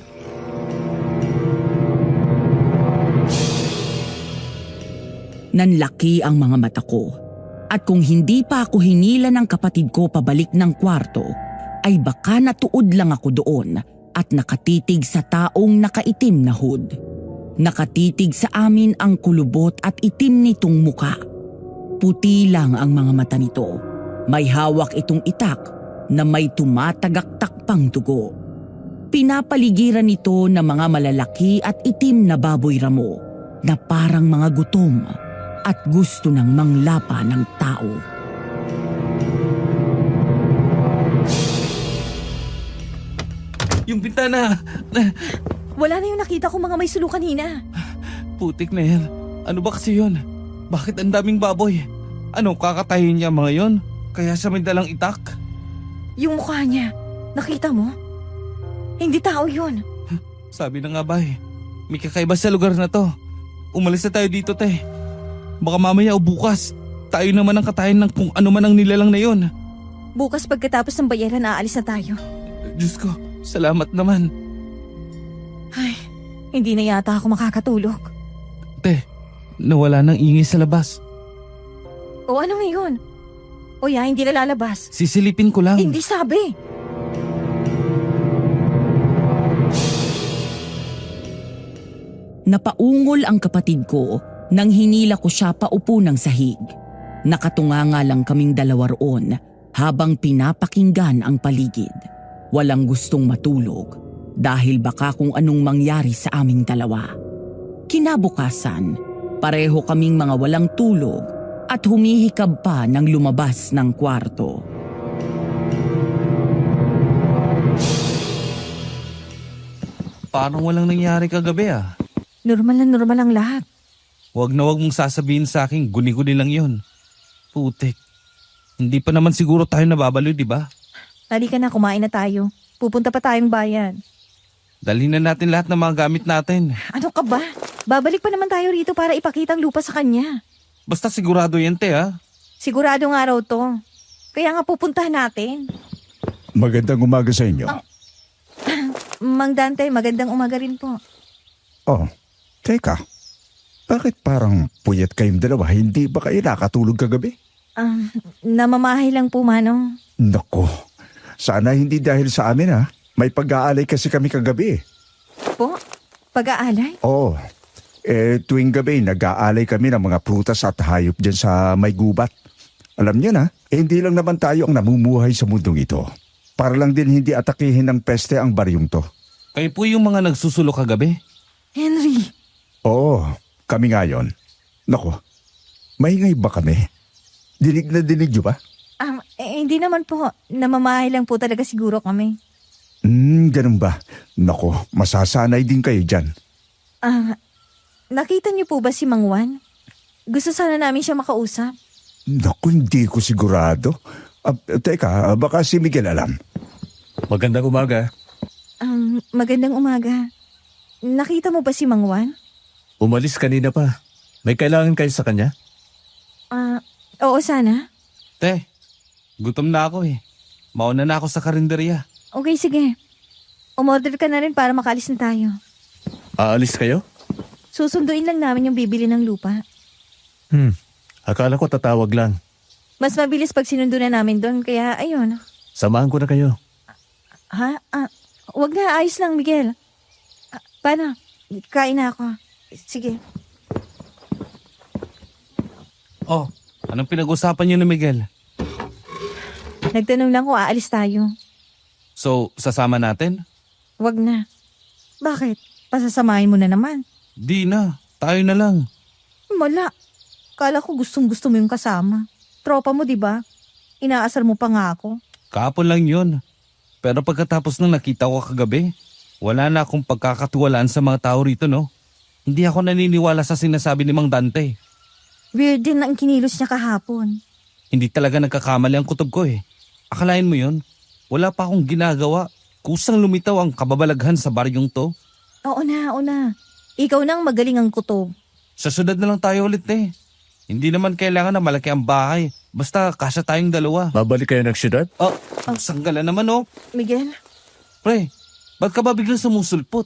Nanlaki ang mga mata ko. At kung hindi pa ako hinila ng kapatid ko pabalik ng kwarto, ay baka natuod lang ako doon at nakatitig sa taong nakaitim na hood. Nakatitig sa amin ang kulubot at itim nitong muka. Puti lang ang mga mata nito. May hawak itong itak na may tumatagaktak pang dugo. Pinapaligiran nito ng mga malalaki at itim na baboy ramo na parang mga gutom at gusto ng manglapa ng tao.
Yung bintana.
Wala na yung nakita ko mga may sulo kanina.
Putik na yan. Ano ba kasi yun? Bakit ang daming baboy? Ano, kakatayin niya mga yon? Kaya siya may dalang itak?
Yung mukha niya, nakita mo? Hindi tao yun.
Sabi na nga ba eh. May kakaiba sa lugar na to. Umalis na tayo dito, te. Baka mamaya o bukas, tayo naman ang katayin ng kung ano man ang nilalang na yon.
Bukas pagkatapos ng bayaran, aalis na tayo.
Diyos ko, salamat naman.
Ay, hindi na yata ako makakatulog.
Te, nawala ng ingay sa labas.
O ano ngayon? O hindi na lalabas.
Sisilipin ko lang.
Hindi sabi.
Napaungol ang kapatid ko nang hinila ko siya paupo ng sahig. Nakatunganga lang kaming dalawa roon habang pinapakinggan ang paligid. Walang gustong matulog dahil baka kung anong mangyari sa aming dalawa. Kinabukasan, pareho kaming mga walang tulog at humihikab pa nang lumabas ng kwarto.
Parang walang nangyari kagabi ah.
Normal na normal ang lahat.
Huwag na huwag mong sasabihin sa akin, guni-guni lang yon. Putik. Hindi pa naman siguro tayo nababaliw, di ba?
Halika na, kumain na tayo. Pupunta pa tayong bayan.
Dalhin na natin lahat ng mga gamit natin.
Ano ka ba? Babalik pa naman tayo rito para ipakita ang lupa sa kanya.
Basta sigurado yan, te, ha?
Sigurado nga raw to. Kaya nga pupuntahan natin.
Magandang umaga sa inyo.
Mang Dante, magandang umaga rin po.
Oh, teka. Bakit parang puyat kayong dalawa? Hindi ba kayo nakatulog kagabi?
Namamahay lang po, Manong.
Nako, sana hindi dahil sa amin ha. May pag-aalay kasi kami kagabi.
Po? Pag-aalay?
Oo. Tuwing gabi, nag-aalay kami ng mga prutas at hayop dyan sa may gubat. Alam niyo na, hindi lang naman tayo ang namumuhay sa mundong ito. Para lang din hindi atakihin ng peste ang baryong to.
Kayo po yung mga nagsusulok kagabi?
Henry!
Oo, kami nga yun. Nako, maingay ba kami? Dinig na dinig niyo ba?
Hindi naman po. Namamahay lang po talaga siguro kami.
Ganun ba? Nako, masasanay din kayo dyan.
Nakita niyo po ba si Mang Juan? Gusto sana namin siya makausap.
Naku, hindi ko sigurado. Teka, baka si Miguel alam.
Magandang umaga.
Magandang umaga. Nakita mo ba si Mang Juan?
Umalis kanina pa. May kailangan kayo sa kanya?
Oo sana.
Te, gutom na ako eh. Mauna na ako sa karinderya.
Okay, sige. Umorder ka na rin para makalis na tayo.
Aalis kayo?
Susunduin lang namin yung bibili ng lupa.
Akala ko tatawag lang.
Mas mabilis pag sinundo na namin doon, kaya ayun.
Samahan ko na kayo.
Ha? Wag na, ayos lang, Miguel. Paano? Kain na ako. Sige.
Oh, anong pinag-usapan niyo ni Miguel?
Nagtanong lang kung aalis tayo.
So, sasama natin?
Wag na. Bakit? Pasasamahin mo na naman.
Di na, tayo na lang.
Wala. Kala ko gustong-gusto mo yung kasama. Tropa mo, di ba? Inaasar mo pa nga ako.
Kahapon lang yun. Pero pagkatapos nang nakita ko kagabi, wala na akong pagkakatiwalaan sa mga tao rito, no? Hindi ako naniniwala sa sinasabi ni Mang Dante.
Weird din ang kinilos niya kahapon.
Hindi talaga nagkakamali ang kutob ko eh. Akalain mo yun? Wala pa akong ginagawa. Kusang lumitaw ang kababalaghan sa baryong to.
Oo na. Ikaw na ang magaling ang kutob.
Sa syudad na lang tayo ulit eh. Hindi naman kailangan na malaki ang bahay. Basta kasya tayong dalawa.
Babalik kayo ng syudad?
Oh, sanggala naman oh.
Miguel?
Pre, ba't ka ba biglang sumusulpot?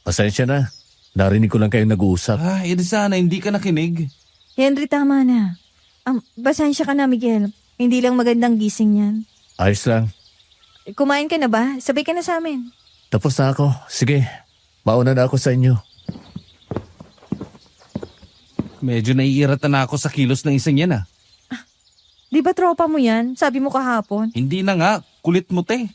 Pasensya na. Narinig ko lang kayong nag-uusap.
Edi sana hindi ka nakinig.
Henry, tama na. Pasensya ka na, Miguel. Hindi lang magandang gising yan.
Ayos lang.
Kumain ka na ba? Sabay ka na sa amin.
Tapos na ako. Sige, mauna na ako sa inyo.
Medyo naiirata na ako sa kilos ng isang yan ah.
Di ba tropa mo yan? Sabi mo kahapon.
Hindi na nga, kulit mo te.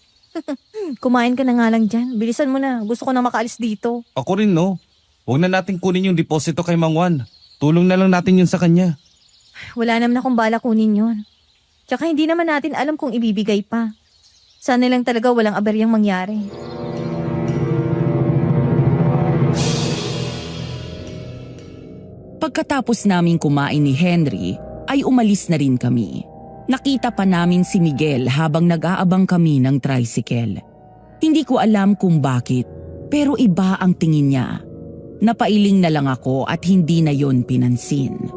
Kumain ka na nga lang dyan. Bilisan mo na. Gusto ko na makaalis dito.
Ako rin no. Huwag na natin kunin yung deposito kay Mang Juan. Tulong na lang natin yun sa kanya.
Wala naman akong bala kunin yun. Tsaka hindi naman natin alam kung ibibigay pa. Sana lang talaga walang aberyang mangyari.
Pagkatapos naming kumain ni Henry, ay umalis na rin kami. Nakita pa namin si Miguel habang nag-aabang kami ng tricycle. Hindi ko alam kung bakit, pero iba ang tingin niya. Napailing na lang ako at hindi na yon pinansin.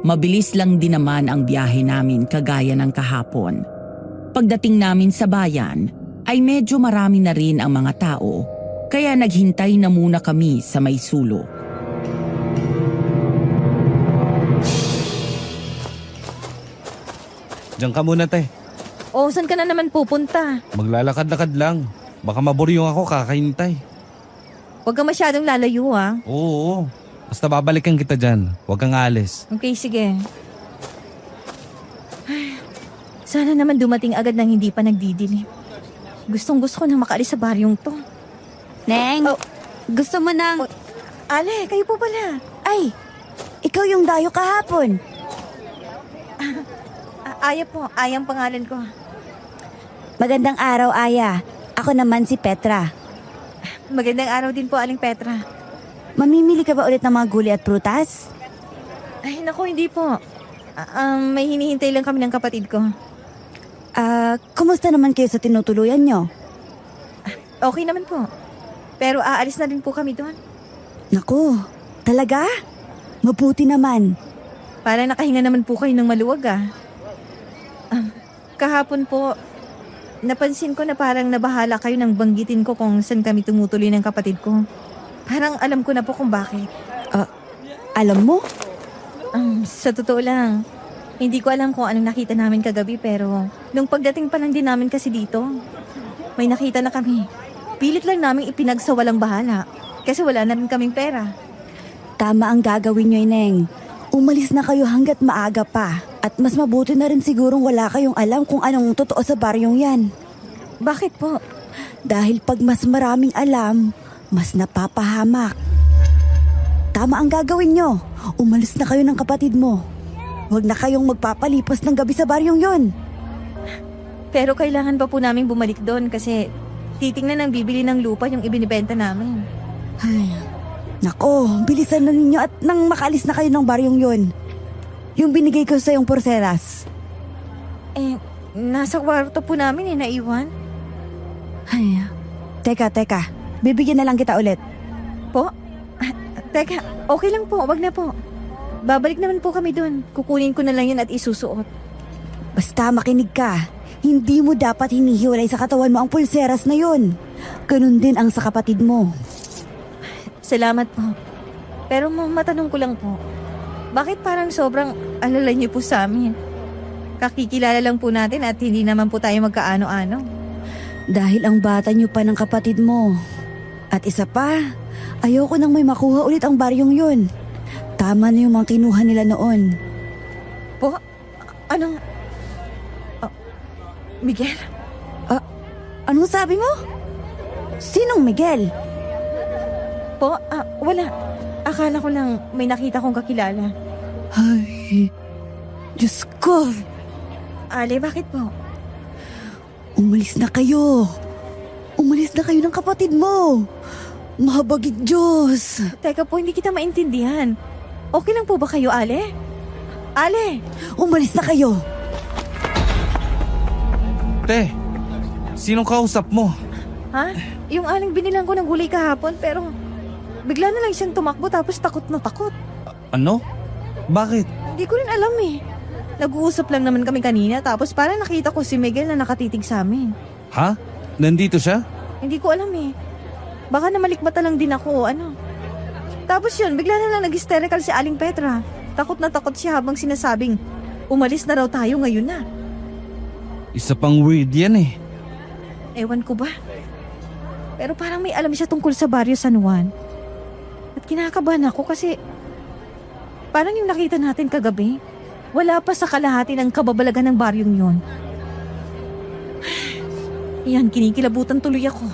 Mabilis lang din naman ang biyahe namin kagaya ng kahapon. Pagdating namin sa bayan, ay medyo marami na rin ang mga tao, kaya naghintay na muna kami sa may sulok.
Diyan ka muna te.
O, saan ka na naman pupunta?
Maglalakad-lakad lang. Baka maburyong ako kakahintay.
Huwag ka masyadong lalayo ah.
Oo. Basta babalikan kita dyan. Huwag kang alis.
Okay, sige. Ay, sana naman dumating agad nang hindi pa nagdidilim. Gustong-gusto ko na makaalis sa baryong to.
Neng,
Oh.
gusto mo ng...
Ale, kayo po pala.
Ay, ikaw yung dayo kahapon.
Aya po, Ayang pangalan ko.
Magandang araw, Aya. Ako naman si Petra.
Magandang araw din po, Aling Petra.
Mamimili ka ba ulit ng mga gulay at prutas?
Ay, naku, hindi po. May hinihintay lang kami ng kapatid ko.
Kumusta naman kayo sa tinutuluyan nyo?
Okay naman po. Pero aalis na rin po kami doon.
Naku, talaga? Mabuti naman.
Para nakahinga naman po kayo ng maluwag kahapon po, napansin ko na parang nabahala kayo nang banggitin ko kung saan kami tumutuloy ng kapatid ko. Parang alam ko na po kung bakit.
Alam mo?
Sa totoo lang, hindi ko alam kung anong nakita namin kagabi pero nung pagdating pa lang din namin kasi dito, may nakita na kami. Pilit lang namin ipinagsawalang bahala kasi wala na rin kaming pera.
Tama ang gagawin nyo, Ineng. Umalis na kayo hanggat maaga pa. At mas mabuti na rin sigurong wala kayong alam kung anong totoo sa baryong yan.
Bakit po?
Dahil pag mas maraming alam, mas napapahamak. Tama ang gagawin nyo. Umalis na kayo ng kapatid mo. Huwag na kayong magpapalipas ng gabi sa baryong yon.
Pero kailangan pa po namin bumalik doon kasi titingnan ng bibili ng lupa yung ibinibenta namin.
Ay, nako, bilisan na ninyo at nang makaalis na kayo ng baryong yon. Yung binigay ko sa yung porseras.
Nasa kwarto po namin naiwan.
Ay, teka. Bibigyan na lang kita ulit.
Po? Teka, okay lang po, wag na po. Babalik naman po kami doon. Kukunin ko na lang yun at isusuot.
Basta makinig ka. Hindi mo dapat hinihiwalay sa katawan mo ang pulseras na yun. Ganun din ang sa kapatid mo.
Salamat po. Pero matanong ko lang po. Bakit parang sobrang alala niyo po sa amin? Kakikilala lang po natin at hindi naman po tayo magkaano-ano.
Dahil ang bata niyo pa ng kapatid mo. At isa pa, ayoko nang may makuha ulit ang baryong yun. Tama na yung mga kinuha nila noon.
Po? Anong... Miguel?
Anong sabi mo? Sinong Miguel?
Po? Wala. Akala ko lang may nakita kong kakilala.
Ay, Diyos ko.
Ale, bakit po?
Umalis na kayo. Umalis na kayo ng kapatid mo. Mahabagig Diyos.
Teka po, hindi kita maintindihan. Okay lang po ba kayo, Ale? Ale!
Umalis na kayo.
Te, sinong kausap mo?
Ha? Yung aling binilang ko ng gulay kahapon pero bigla na lang siyang tumakbo tapos takot na takot.
Ano? Bakit?
Hindi ko rin alam eh. Nag-uusap lang naman kami kanina tapos parang nakita ko si Miguel na nakatitig sa amin.
Ha? Nandito siya?
Hindi ko alam eh. Baka namalikmata lang din ako o ano. Tapos yun, bigla na lang nag-hysterical si Aling Petra. Takot na takot siya habang sinasabing, umalis na raw tayo ngayon na.
Isa pang weird yan eh.
Ewan ko ba? Pero parang may alam siya tungkol sa Barrio San Juan. At kinakabahan ako kasi parang yung nakita natin kagabi, wala pa sa kalahati ng kababalagan ng baryong yun. Yan, kinikilabutan tuloy ako.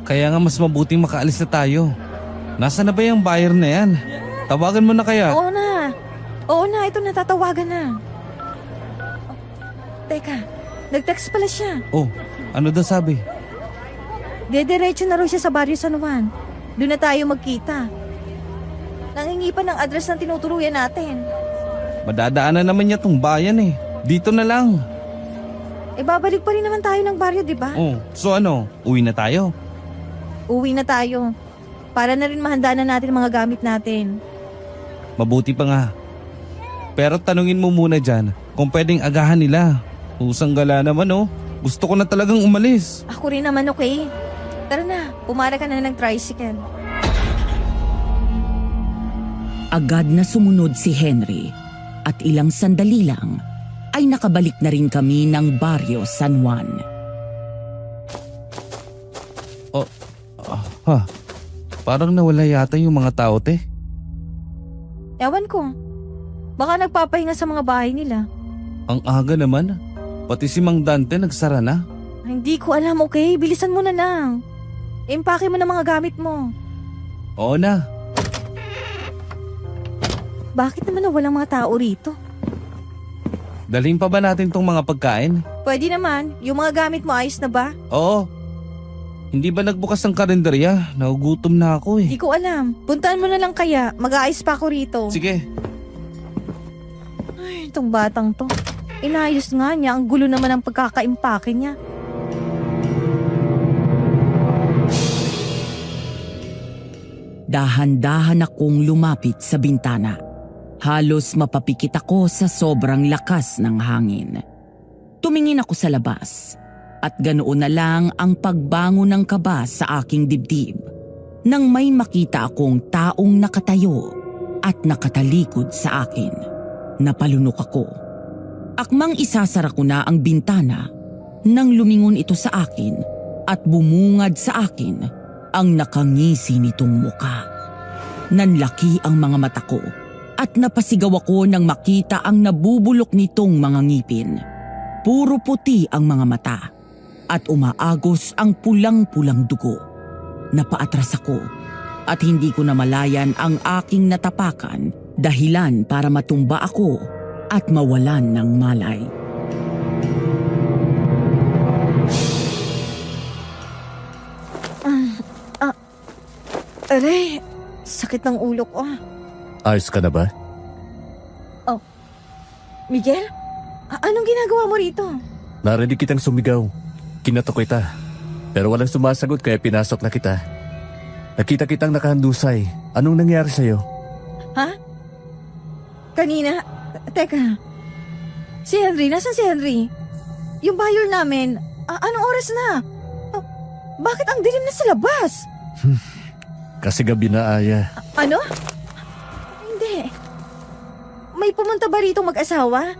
Kaya nga mas mabuting makaalis na tayo. Nasaan na ba yung buyer na yan? Tawagan mo na kaya?
Oo na, ito natatawagan na. Teka, nag-text pala siya.
Oh, ano daw sabi?
Dediretso na raw siya sa Barrio San Juan. Doon na tayo magkita. Nangingi pa ng address ng tinutuluyan natin.
Madadaanan naman niya tong bayan eh. Dito na lang.
Babalik pa rin naman tayo ng baryo, di ba?
Oh, so ano? Uwi na tayo?
Uwi na tayo. Para na rin mahanda na natin mga gamit natin.
Mabuti pa nga. Pero tanungin mo muna dyan kung pwedeng agahan nila. Usang gala naman oh. Gusto ko na talagang umalis.
Ako rin naman, okay? Tara na, pumara ka na ng tricycle.
Agad na sumunod si Henry at ilang sandali lang ay nakabalik na rin kami ng Barrio San Juan.
Parang nawala yata yung mga tao, te.
Ewan ko. Baka nagpapahinga sa mga bahay nila.
Ang aga naman. Pati si Mang Dante nagsara na.
Hindi ko alam, okay? Bilisan mo na lang. Impake mo na mga gamit mo.
Oo na.
Bakit naman walang mga tao rito?
Dalhin pa ba natin tong mga pagkain?
Pwede naman. Yung mga gamit mo ayos na ba?
Oo. Hindi ba nagbukas ng karinderya? Nagugutom na ako eh.
Hindi ko alam. Puntaan mo na lang kaya. Mag-aayos pa ako rito.
Sige.
Ay, itong batang to. Inayos nga niya, ang gulo naman ang pagkakaimpake niya.
Dahan-dahan akong lumapit sa bintana. Halos mapapikit ako sa sobrang lakas ng hangin. Tumingin ako sa labas at ganoon na lang ang pagbango ng kaba sa aking dibdib nang may makita akong taong nakatayo at nakatalikod sa akin. Napalunok ako. Akmang isasara ko na ang bintana nang lumingon ito sa akin at bumungad sa akin ang nakangisi nitong muka. Nanlaki ang mga mata ko at napasigaw ako nang makita ang nabubulok nitong mga ngipin. Puro puti ang mga mata at umaagos ang pulang-pulang dugo. Napaatras ako at hindi ko namalayan ang aking natapakan, dahilan para matumba ako at mawalan ng malay.
Aray, sakit ng ulo ko.
Ayos ka na ba?
Miguel, anong ginagawa mo rito?
Narinig kitang sumigaw. Kinatok kita. Pero walang sumasagot kaya pinasok na kita. Nakita kitang nakahandusay. Anong nangyari sa'yo?
Ha? Kanina, teka. Si Henry, nasan si Henry? Yung buyer namin, anong oras na? Bakit ang dilim na sa labas?
Kasi gabi na, Aya.
Ano? Hindi. May pumunta ba rito mag-asawa?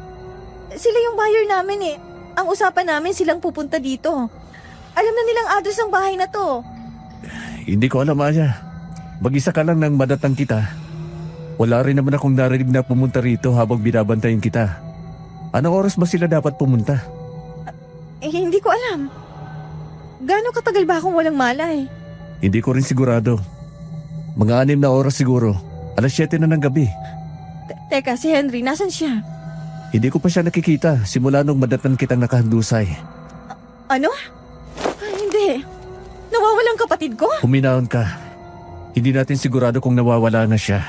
Sila yung buyer namin eh. Ang usapan namin silang pupunta dito. Alam na nilang address ng bahay na to.
Hindi ko alam, Aya. Mag-isa ka lang nang madatang kita. Wala rin naman akong narinig na pumunta rito habang binabantayin kita. Anong oras ba sila dapat pumunta?
Hindi ko alam. Gaano katagal ba akong walang malay?
Hindi ko rin sigurado. Mga 6 na oras siguro. 7:00 na ng gabi.
Teka, si Henry, nasan siya?
Hindi ko pa siya nakikita simula nung madatan kitang nakahandusay.
Ano? Hindi. Nawawalang kapatid ko?
Huminahon ka. Hindi natin sigurado kung nawawala na siya.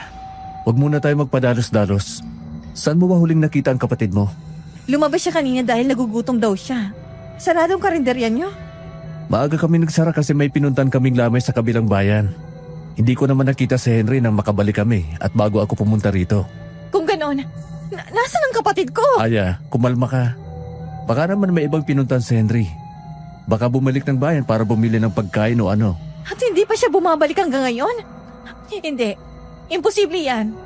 Huwag muna tayo magpadalos-dalos. Saan mo ba huling nakita ang kapatid mo?
Lumabas siya kanina dahil nagugutom daw siya. Saradong karinderya niyo?
Maaga kami nagsara kasi may pinuntan kaming lamay sa kabilang bayan. Hindi ko naman nakita si Henry nang makabalik kami at bago ako pumunta rito.
Kung ganon, nasan ang kapatid ko?
Aya, kumalma ka. Baka naman may ibang pinuntan si Henry. Baka bumalik ng bayan para bumili ng pagkain o ano.
At hindi pa siya bumabalik hanggang ngayon? Hindi. Imposible yan.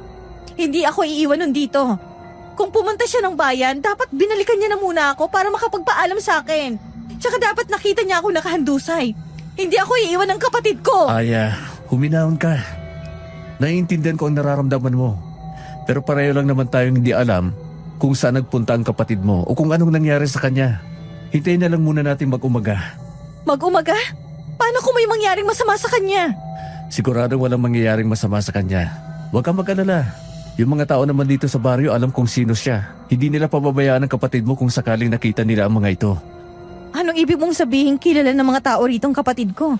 Hindi ako iiwan nun dito. Kung pumunta siya ng bayan, dapat binalikan niya na muna ako para makapagpaalam sa akin. Tsaka dapat nakita niya ako nakahandusay. Hindi ako iiwan ng kapatid ko.
Aya, huminahon ka. Naiintindihan ko ang nararamdaman mo. Pero pareho lang naman tayong hindi alam kung saan nagpunta ang kapatid mo o kung anong nangyari sa kanya. Hintayin na lang muna natin mag-umaga.
Mag-umaga? Paano kung may mangyaring masama sa kanya?
Siguradong walang mangyayaring masama sa kanya. Huwag kang mag-alala. Yung mga tao naman dito sa baryo alam kung sino siya. Hindi nila pababayaan ang kapatid mo kung sakaling nakita nila ang mga ito.
Anong ibig mong sabihin kilala ng mga tao rito ang kapatid ko?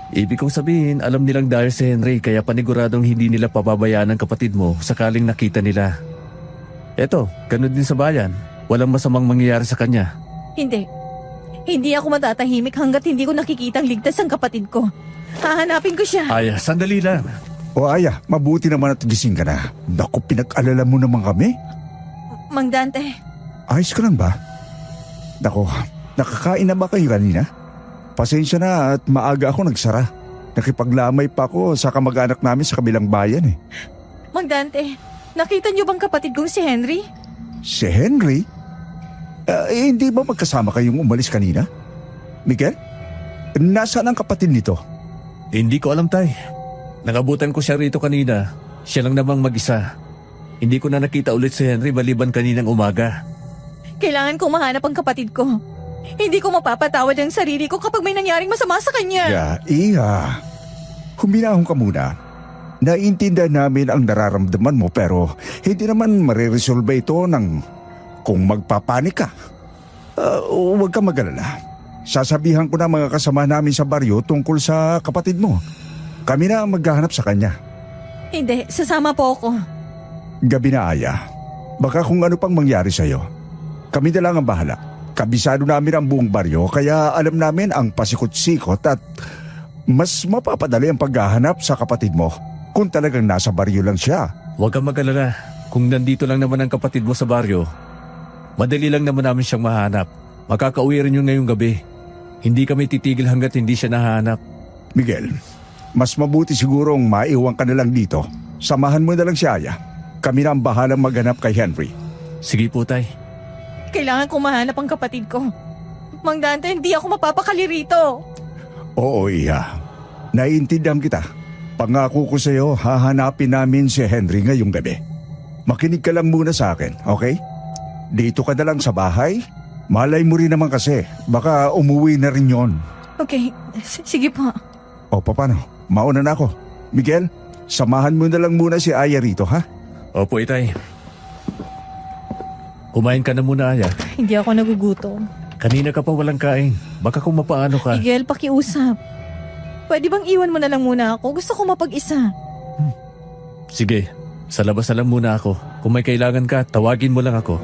Ibig kong sabihin, alam nilang dahil si Henry kaya paniguradong hindi nila pababayaan ang kapatid mo sakaling nakita nila. Eto, ganun din sa bayan. Walang masamang mangyayari sa kanya.
Hindi. Hindi ako matatahimik hanggat hindi ko nakikitang ligtas ang kapatid ko. Hahanapin ko siya.
Aya, sandali lang.
O Aya, mabuti naman at gising ka na. Naku, pinag-alala mo naman kami.
Mang Dante,
Ayos ka lang ba? Naku, nakakain na ba kayo kanina? Pasensya na at maaga ako nagsara. Nakipaglamay pa ako sa kamag-anak namin sa kabilang bayan eh.
Mang Dante, nakita niyo bang kapatid kong si Henry?
Si Henry? Hindi ba magkasama kayong umalis kanina? Miguel? Nasaan ang kapatid nito?
Hindi ko alam, tay. Nakabutan ko siya rito kanina. Siya lang namang mag-isa. Hindi ko na nakita ulit si Henry maliban kaninang umaga.
Kailangan kong mahanap ang kapatid ko. Hindi ko mapapatawad ang sarili ko kapag may nangyaring masama sa kanya.
Iya. Huminahon ka muna. Naiintindihan namin ang nararamdaman mo pero hindi naman mariresolve ito ng kung magpapanik ka. Huwag kang mag-alala. Sasabihan ko na mga kasama namin sa baryo tungkol sa kapatid mo. Kami na ang maghahanap sa kanya.
Hindi, sasama po ako.
Gabi na, Aya. Baka kung ano pang mangyari sa'yo. Kami na lang ang bahala. Kabisado namin ang buong baryo kaya alam namin ang pasikot-sikot at mas mapapadali ang paghahanap sa kapatid mo kung talagang nasa baryo lang siya.
Huwag kang mag-alala. Kung nandito lang naman ang kapatid mo sa baryo, madali lang naman namin siyang mahanap. Makakauwi rin yun ngayong gabi. Hindi kami titigil hanggat hindi siya nahanap.
Miguel, mas mabuti sigurong maiwan ka na lang dito. Samahan mo na lang si Aya. Kami na ang bahalang maghanap kay Henry.
Sige po, Tay.
Kailangan ko mahanap ang kapatid ko. Mang Dante, hindi ako mapapakali rito.
Oo, Iha. Naiintindihan kita. Pangako ko sa iyo, hahanapin namin si Henry ngayong gabi. Makinig ka lang muna sa akin, okay? Dito ka na lang sa bahay. Malay mo rin naman kasi, baka umuwi na rin yon.
Okay, sige po.
O paano? Mauna na ako. Miguel, samahan mo na lang muna si Aya rito, ha?
Opo, Itay. Kumain ka na muna, Aya.
Hindi ako nagugutom.
Kanina ka pa walang kain. Baka kung mapaano ka.
Miguel, pakiusap. Pwede bang iwan mo na lang muna ako? Gusto ko mapag-isa.
Sige, sa labas na lang muna ako. Kung may kailangan ka, tawagin mo lang ako.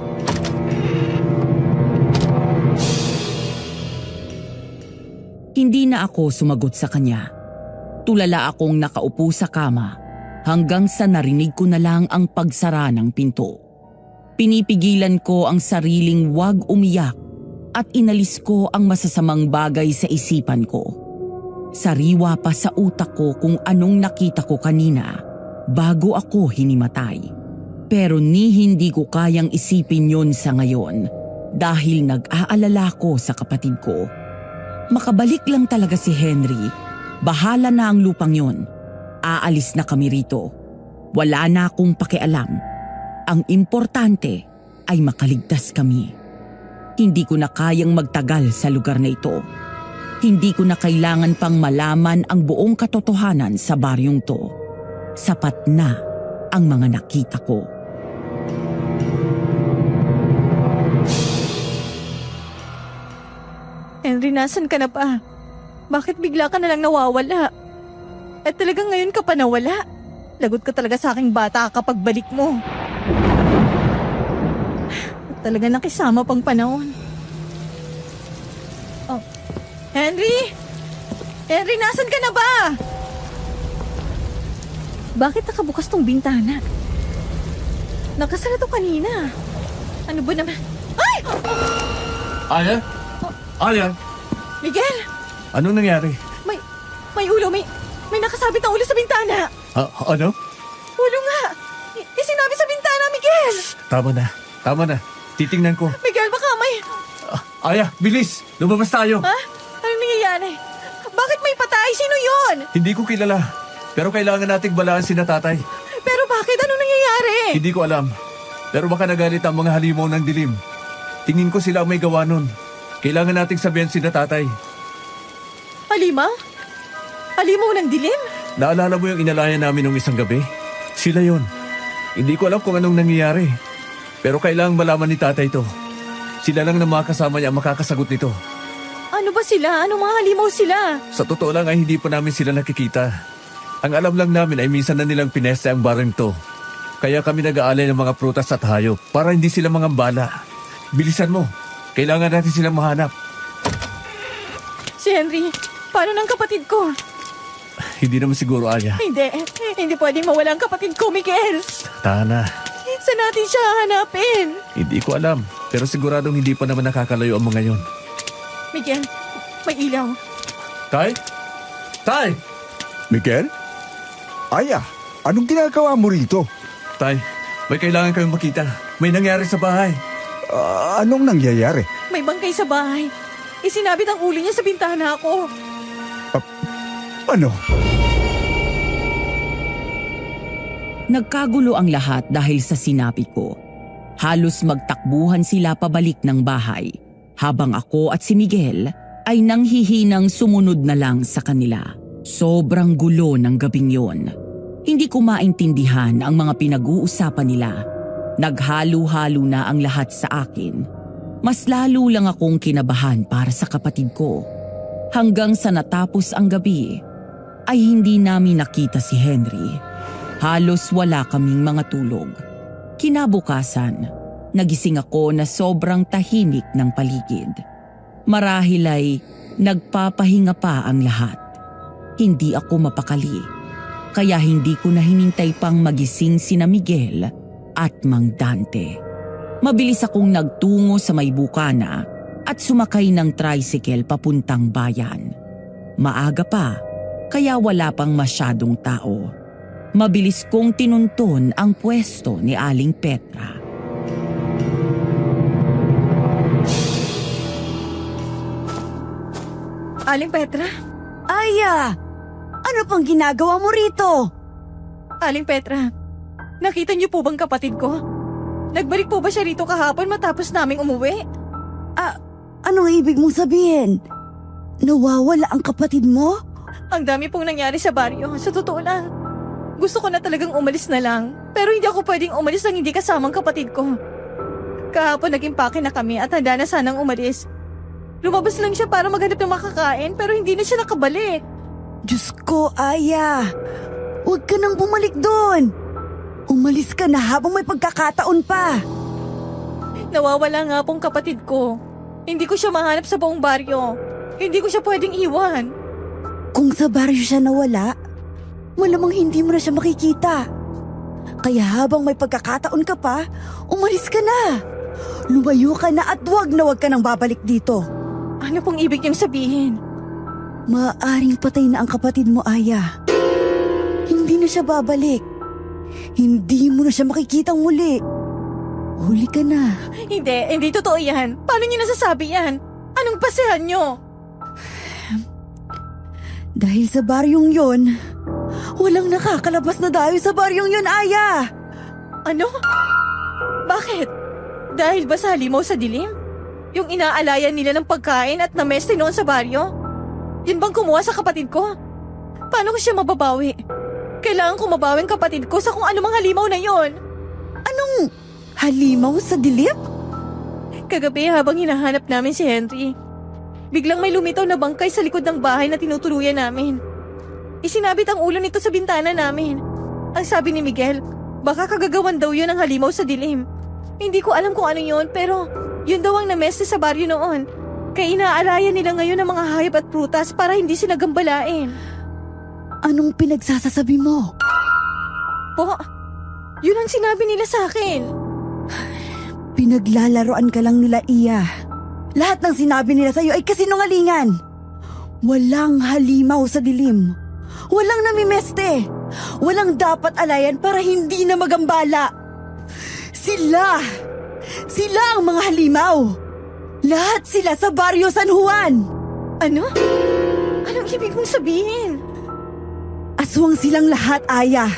Hindi na ako sumagot sa kanya. Tulala akong nakaupo sa kama hanggang sa narinig ko na lang ang pagsara ng pinto. Pinipigilan ko ang sariling wag umiyak at inalis ko ang masasamang bagay sa isipan ko. Sariwa pa sa utak ko kung anong nakita ko kanina bago ako hinimatay. Pero hindi ko kayang isipin yon sa ngayon dahil nag-aalala ko sa kapatid ko. Makabalik lang talaga si Henry. Bahala na ang lupang yon. Aalis na kami rito. Wala na akong pakialam. Ang importante ay makaligtas kami. Hindi ko na kayang magtagal sa lugar na ito. Hindi ko na kailangan pang malaman ang buong katotohanan sa baryong to. Sapat na ang mga nakita ko.
Henry, nasan ka na pa? Bakit bigla ka na lang nawawala? At talagang ngayon ka pa nawala? Lagot ka talaga sa aking bata kapag balik mo. At talaga nakisama pang panahon. Oh, Henry! Henry, nasan ka na ba? Bakit nakabukas tong bintana? Nakasara to kanina. Ano ba naman? Ay!
Aya? Aya?
Miguel!
Anong nangyari?
May ulo, may nakasabit na ulo sa bintana.
Ano?
Ulo nga! Isinabi sa bintana, Miguel!
Tama na. Titingnan ko.
Miguel, baka may...
Aya, bilis! Lumabas tayo!
Ha? Anong nangyayari? Bakit may patay? Sino yon?
Hindi ko kilala. Pero kailangan nating balaan si tatay.
Pero bakit? Anong nangyayari?
Hindi ko alam. Pero baka nagalit ang mga halimaw ng dilim. Tingin ko sila ang may gawa nun. Kailangan nating sabihan si tatay.
Halimaw? Halimaw ng dilim?
Naalala mo yung inalayan namin nung isang gabi? Sila yon. Hindi ko alam kung anong nangyayari. Pero kailangang malaman ni tatay to. Sila lang na mga kasama niya ang makakasagot nito.
Ano ba sila? Anong mga halimaw sila?
Sa totoo lang ay hindi pa namin sila nakikita. Ang alam lang namin ay minsan na nilang pineste ang barang to. Kaya kami nag-aalay ng mga prutas at hayop para hindi sila mangambala. Bilisan mo. Kailangan natin silang mahanap.
Si Henry, paano ng kapatid ko?
Hindi naman siguro, Aya.
Hindi pwedeng mawala ang kapatid ko, Miguel.
Tana.
Saan natin siya hanapin?
Hindi ko alam. Pero siguradong hindi pa naman nakakalayo ang mga yon.
Miguel, may ilaw.
Tay? Tay!
Miguel? Aya, anong ginagawa mo rito?
Tay, may kailangan kayong makita. May nangyari sa bahay.
Anong nangyayari?
May bangkay sa bahay. Isinabit ang ulo niya sa bintana ko.
Ano?
Nagkagulo ang lahat dahil sa sinabi ko. Halos magtakbuhan sila pabalik ng bahay, habang ako at si Miguel ay nanghihinang sumunod na lang sa kanila. Sobrang gulo ng gabing yon. Hindi ko maintindihan ang mga pinag-uusapan nila. Naghalo-halo na ang lahat sa akin. Mas lalo lang akong kinabahan para sa kapatid ko. Hanggang sa natapos ang gabi, ay hindi namin nakita si Henry. Halos wala kaming mga tulog. Kinabukasan, Nagising ako na sobrang tahimik ng paligid. Marahil ay nagpapahinga pa ang lahat. Hindi ako mapakali, kaya hindi ko na hinintay pang magising sina Miguel at Mang Dante. Mabilis akong nagtungo sa may bukana at sumakay ng tricycle papuntang bayan. Maaga pa, kaya wala pang masyadong tao. Mabilis kong tinunton ang pwesto ni Aling Petra.
Aling Petra?
Aya! Ano pang ginagawa mo rito?
Aling Petra, nakita niyo po bang kapatid ko? Nagbalik po ba siya rito kahapon matapos naming umuwi?
Anong ibig mong sabihin? Nawawala ang kapatid mo?
Ang dami pong nangyari sa baryo, sa totoo lang. Gusto ko na talagang umalis na lang, pero hindi ako pwedeng umalis nang hindi kasamang kapatid ko. Kahapon nag-impake na kami at handa na sanang umalis. Lumabas lang siya para maghanap ng makakain pero hindi na siya nakabalik.
Diyos ko, Aya! Huwag ka nang bumalik doon! Umalis ka na habang may pagkakataon pa!
Nawawala nga pong kapatid ko. Hindi ko siya mahanap sa buong baryo. Hindi ko siya pwedeng iwan.
Kung sa baryo siya nawala, malamang hindi mo na siya makikita. Kaya habang may pagkakataon ka pa, umalis ka na. Lumayo ka na at huwag ka nang babalik dito.
Ano pong ibig niyang sabihin?
Maaaring patay na ang kapatid mo, Aya. Hindi na siya babalik. Hindi mo na siya makikitang muli. Huli ka na.
Hindi totoo yan. Paano niyo nasasabi yan? Anong basehan niyo?
Dahil sa baryong yon, walang nakakalabas na dayo sa baryong yon, Aya.
Ano? Bakit? Dahil ba sa halimaw sa dilim? Yung inaalayan nila ng pagkain at nameste noon sa baryo? Yun bang kumuha sa kapatid ko? Paano ko siya mababawi? Kailangan ko mabawi ang kapatid ko sa kung anumang halimaw na yon.
Anong halimaw sa dilim?
Kagabi habang hinahanap namin si Henry, biglang may lumitaw na bangkay sa likod ng bahay na tinutuluyan namin. Isinabit ang ulo nito sa bintana namin. Ang sabi ni Miguel, baka kagagawan daw yun ang halimaw sa dilim. Hindi ko alam kung ano yun pero yun daw ang nameste sa baryo noon. Kaya inaalayan nila ngayon ang mga hayop at prutas para hindi sila gambalain.
Anong pinagsasasabi mo?
Po, yun ang sinabi nila sa akin.
Pinaglalaroan ka lang nila, Iya. Lahat ng sinabi nila sa'yo ay kasinungalingan. Walang halimaw sa dilim. Walang namimeste. Walang dapat alayan para hindi na magambala. Sila ang mga halimaw. Lahat sila sa Barrio San Juan.
Ano? Anong ibig mong sabihin?
Aswang silang lahat, Aya.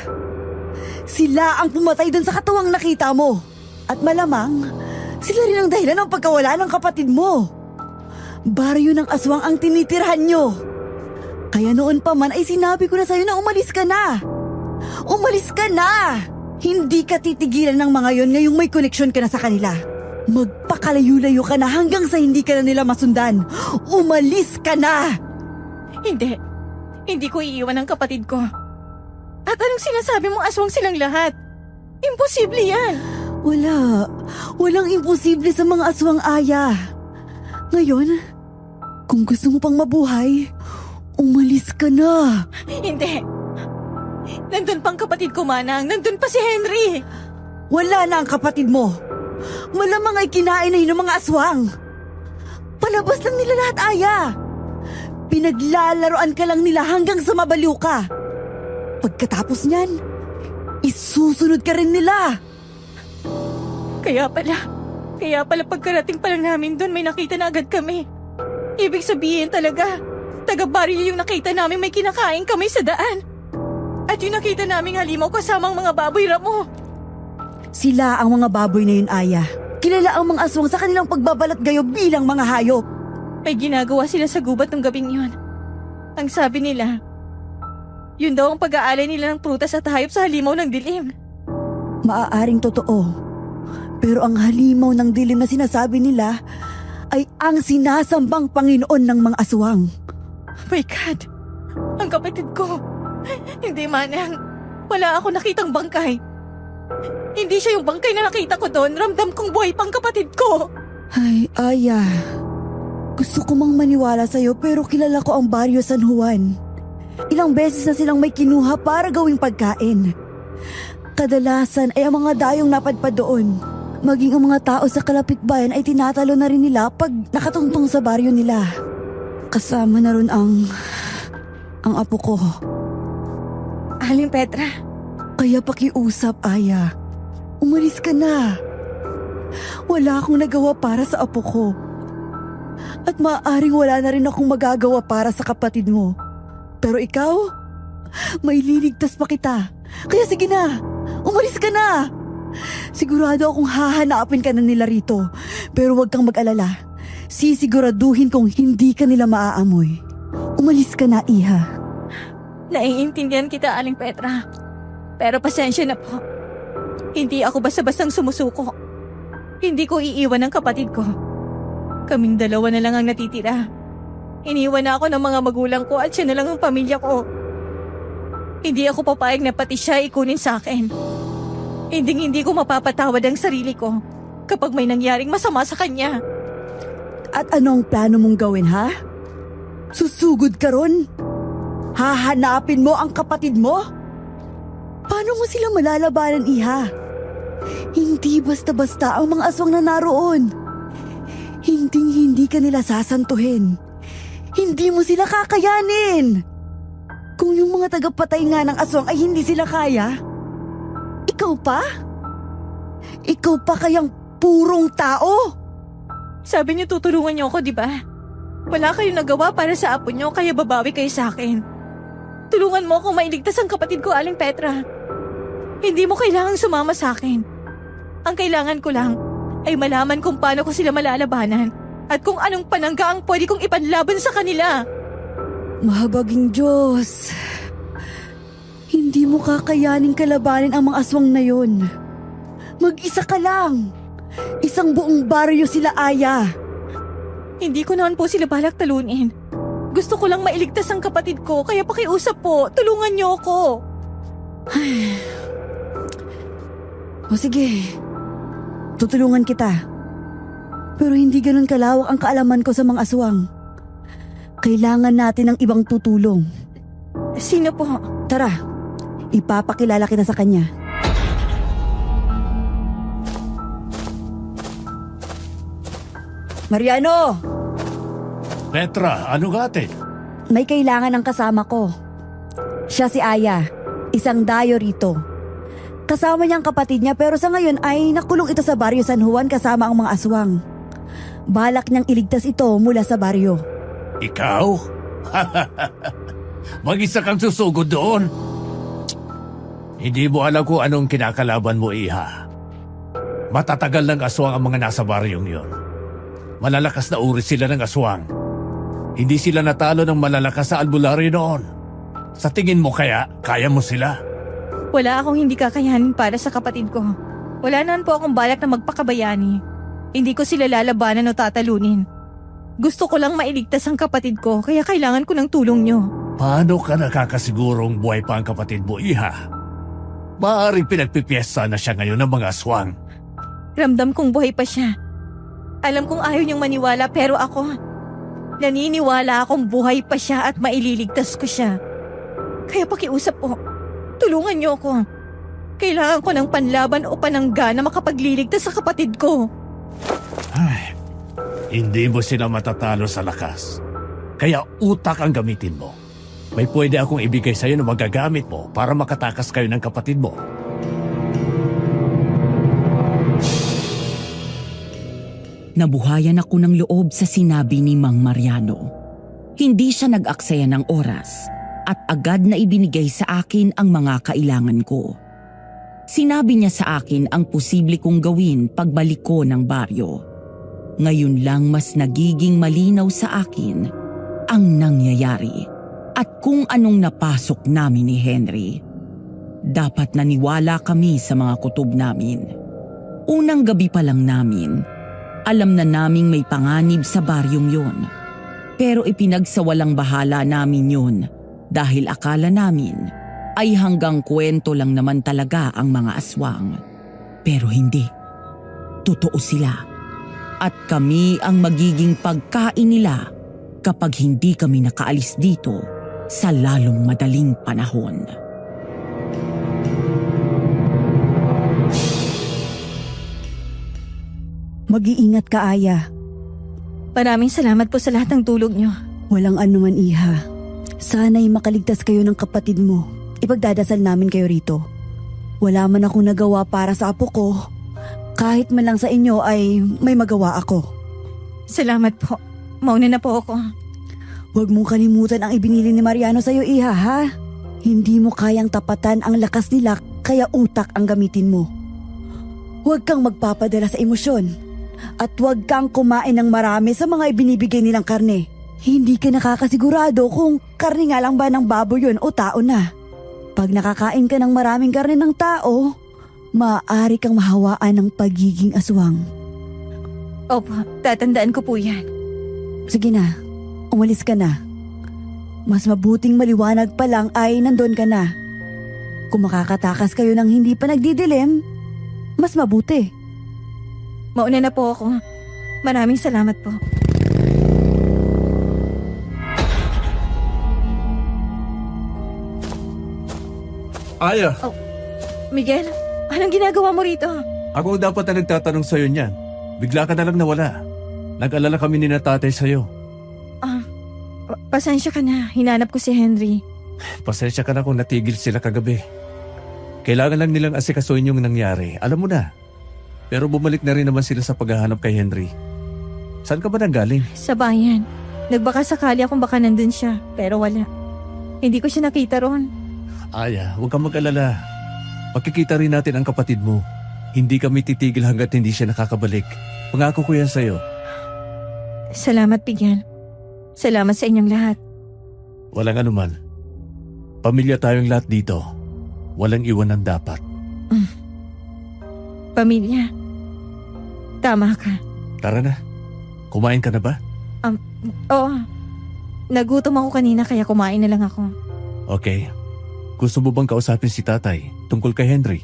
Sila ang pumatay dun sa katuwang nakita mo. At malamang, sila rin ang dahilan ng pagkawala ng kapatid mo. Baryo ng aswang ang tinitirhan nyo. Kaya noon pa man ay sinabi ko na sa'yo na umalis ka na. Umalis ka na! Hindi ka titigilan ng mga yon ngayong may koneksyon ka na sa kanila. Magpakalayo-layo ka na hanggang sa hindi ka na nila masundan. Umalis ka na!
Hindi ko iiwan ang kapatid ko. At anong sinasabi mong aswang silang lahat? Imposible yan!
Walang imposible sa mga aswang, Aya. Ngayon, kung gusto mo pang mabuhay, umalis ka na.
Hindi. Nandun pang kapatid ko, Manang. Nandun pa si Henry.
Wala na ang kapatid mo. Malamang ay kinain na yun ng mga aswang. Palabas lang nila lahat, Aya. Pinaglalaroan ka lang nila hanggang sa mabaliw ka. Pagkatapos niyan, isusunod ka rin nila.
Kaya pala pagkarating pa lang namin doon may nakita na agad kami. Ibig sabihin talaga, taga-baryo yung nakita namin may kinakain kami sa daan. At yung nakita naming halimaw kasamang mga baboy ramo.
Sila ang mga baboy na yun, Aya. Kilala ang mga aswang sa kanilang pagbabalat gayo bilang mga hayop.
May ginagawa sila sa gubat ng gabing yun. Ang sabi nila, yun daw ang pag-aalay nila ng prutas at hayop sa halimaw ng dilim.
Maaaring totoo. Pero ang halimaw ng dilim na sinasabi nila ay ang sinasambang Panginoon ng mga aswang.
My God! Ang kapatid ko! Hindi, Manang. Wala ako nakitang bangkay. Hindi siya yung bangkay na nakita ko doon. Ramdam kong buhay pang kapatid ko.
Ay, Aya. Gusto ko mang maniwala sa'yo pero kilala ko ang Barrio San Juan. Ilang beses na silang may kinuha para gawing pagkain. Kadalasan ay ang mga dayong napadpad doon. Maging ang mga tao sa kalapit bayan ay tinatalo na rin nila pag nakatungtong sa baryo nila. Kasama na rin ang apo ko.
Aling Petra,
Kaya pakiusap, Aya. Umalis ka na. Wala akong nagawa para sa apo ko. At maaaring wala na rin akong magagawa para sa kapatid mo. Pero ikaw, may liligtas pa kita. Kaya sige na, umalis ka na. Sigurado akong hahanapin ka na nila rito. Pero huwag kang mag-alala. Sisiguraduhin kong hindi ka nila maaamoy. Umalis ka na, Iha.
naiintindihan kita, Aling Petra. Pero pasensya na po. Hindi ako basta-bastang sumusuko. Hindi ko iiwan ang kapatid ko. Kaming dalawa na lang ang natitira. Iniwan na ako ng mga magulang ko at siya na lang ang pamilya ko. Hindi ako papayag na pati siya ikunin sa akin. Hindi ko mapapatawad ang sarili ko kapag may nangyaring masama sa kanya.
At anong plano mong gawin, ha? Susugod ka ron? Hahanapin mo ang kapatid mo? Paano mo sila malalabanan, Iha? Hindi basta-basta ang mga aswang na naroon. Hindi ka nila sasantuhin. Hindi mo sila kakayanin. Kung yung mga tagapatay nga ng aswang ay hindi sila kaya, ikaw pa? Ikaw pa kayang purong tao?
Sabi niyo tutulungan niyo ako, di ba? Wala kayong nagawa para sa apo niyo kaya babawi kayo sa akin. Tulungan mo akong mailigtas ang kapatid ko, Aling Petra. Hindi mo kailangang sumama sa akin. Ang kailangan ko lang ay malaman kung paano ko sila malalabanan at kung anong panangga ang pwede kong ipanlaban sa kanila.
Mahabaging Diyos. Hindi mo kakayaning kalabanin ang mga aswang na yon. Mag-isa ka lang. Isang buong baryo sila, Aya.
Hindi ko naman po sila balak talunin. Gusto ko lang mailigtas ang kapatid ko kaya pakiusap po, tulungan niyo ako.
O sige, tutulungan kita. Pero hindi ganun kalawak ang kaalaman ko sa mga aswang. Kailangan natin ng ibang tutulong.
Sino po?
Tara, ipapakilala kita sa kanya. Mariano!
Petra, ano gate?
May kailangan ng kasama ko. Siya si Aya, isang dayo rito. Kasama niya ang kapatid niya pero sa ngayon ay nakulong ito sa Baryo San Juan kasama ang mga aswang. Balak niyang iligtas ito mula sa baryo.
Ikaw? Mag-isa kang susugod doon. Hindi mo alam kung anong kinakalaban mo, Iha. Matatagal ng aswang ang mga nasa baryong yon. Malalakas na uri sila ng aswang. Hindi sila natalo ng malalakas sa albularyo noon. Sa tingin mo kaya mo sila?
Wala akong hindi kakayanin para sa kapatid ko. Wala naman po akong balak na magpakabayani. Hindi ko sila lalabanan o tatalunin. Gusto ko lang mailigtas ang kapatid ko kaya kailangan ko ng tulong niyo.
Paano ka nakakasigurong buhay pa ang kapatid mo, Iha? Maaaring pinagpipiesta na siya ngayon ng mga aswang.
Ramdam kong buhay pa siya. Alam kong ayaw niyong maniwala pero ako, naniniwala akong buhay pa siya at maililigtas ko siya. Kaya pakiusap po, tulungan niyo ako. Kailangan ko ng panlaban o panangga na makapagliligtas sa kapatid ko.
Ay, hindi mo sila matatalo sa lakas. Kaya utak ang gamitin mo. May pwede akong ibigay sa'yo na magagamit mo para makatakas kayo ng kapatid mo.
Nabuhayan ako ng loob sa sinabi ni Mang Mariano. Hindi siya nag-aksaya ng oras at agad na ibinigay sa akin ang mga kailangan ko. Sinabi niya sa akin ang posible kong gawin pagbalik ko ng baryo. Ngayon lang mas nagiging malinaw sa akin ang nangyayari at kung anong napasok namin ni Henry. Dapat naniwala kami sa mga kutob namin. Unang gabi pa lang namin, alam na naming may panganib sa baryong yon. Pero ipinagsawalang bahala namin yon dahil akala namin ay hanggang kwento lang naman talaga ang mga aswang. Pero hindi. Totoo sila. At kami ang magiging pagkain nila kapag hindi kami nakaalis dito sa lalong madaling panahon.
Mag-iingat ka, Aya.
Maraming salamat po sa lahat ng tulog niyo.
Walang anuman, Iha. Sana'y makaligtas kayo ng kapatid mo. Ipagdadasal namin kayo rito. Wala man akong nagawa para sa apo ko. Kahit man lang sa inyo ay may magawa ako.
Salamat po. Mauna na po ako.
Huwag mong kalimutan ang ibinili ni Mariano sa'yo, Iha, ha? Hindi mo kayang tapatan ang lakas nila kaya utak ang gamitin mo. Huwag kang magpapadala sa emosyon. At huwag kang kumain ng marami sa mga ibinibigay nilang karne. Hindi ka nakakasigurado kung karne nga lang ba ng baboy yun o tao na. Pag nakakain ka ng maraming karne ng tao, maaari kang mahawaan ng pagiging aswang.
Opo, tatandaan ko po yan.
Sige na, umalis ka na. Mas mabuting maliwanag pa lang ay nandun ka na. Kung makakatakas kayo ng hindi pa nagdidilim, mas mabuti.
Mauna na po ako. Maraming salamat po.
Aya,
Miguel, anong ginagawa mo rito?
ako dapat na nagtatanong sa'yo niyan. Bigla ka na lang nawala. Nag-alala kami ni na tatay sa'yo.
Pasensya ka na. Hinanap ko si Henry.
Pasensya ka na kung natigil sila kagabi. Kailangan lang nilang asikasuhin yung nangyari. Alam mo na. Pero bumalik na rin naman sila sa paghahanap kay Henry. Saan ka ba nanggaling?
Sa bayan. Nagbaka sakali akong baka nandun siya. Pero wala. Hindi ko siya nakita ron.
Aya, huwag kang mag-alala. Makikita rin natin ang kapatid mo. Hindi kami titigil hanggat hindi siya nakakabalik. Pangako ko yan sa'yo.
Salamat, Miguel. Salamat sa inyong lahat.
Walang anuman. Pamilya tayong lahat dito. Walang iwanan dapat.
Pamilya. Tama ka.
Tara na. Kumain ka na ba?
Oo. Nagutom ako kanina kaya kumain na lang ako.
Okay. Gusto mo bang kausapin si tatay tungkol kay Henry?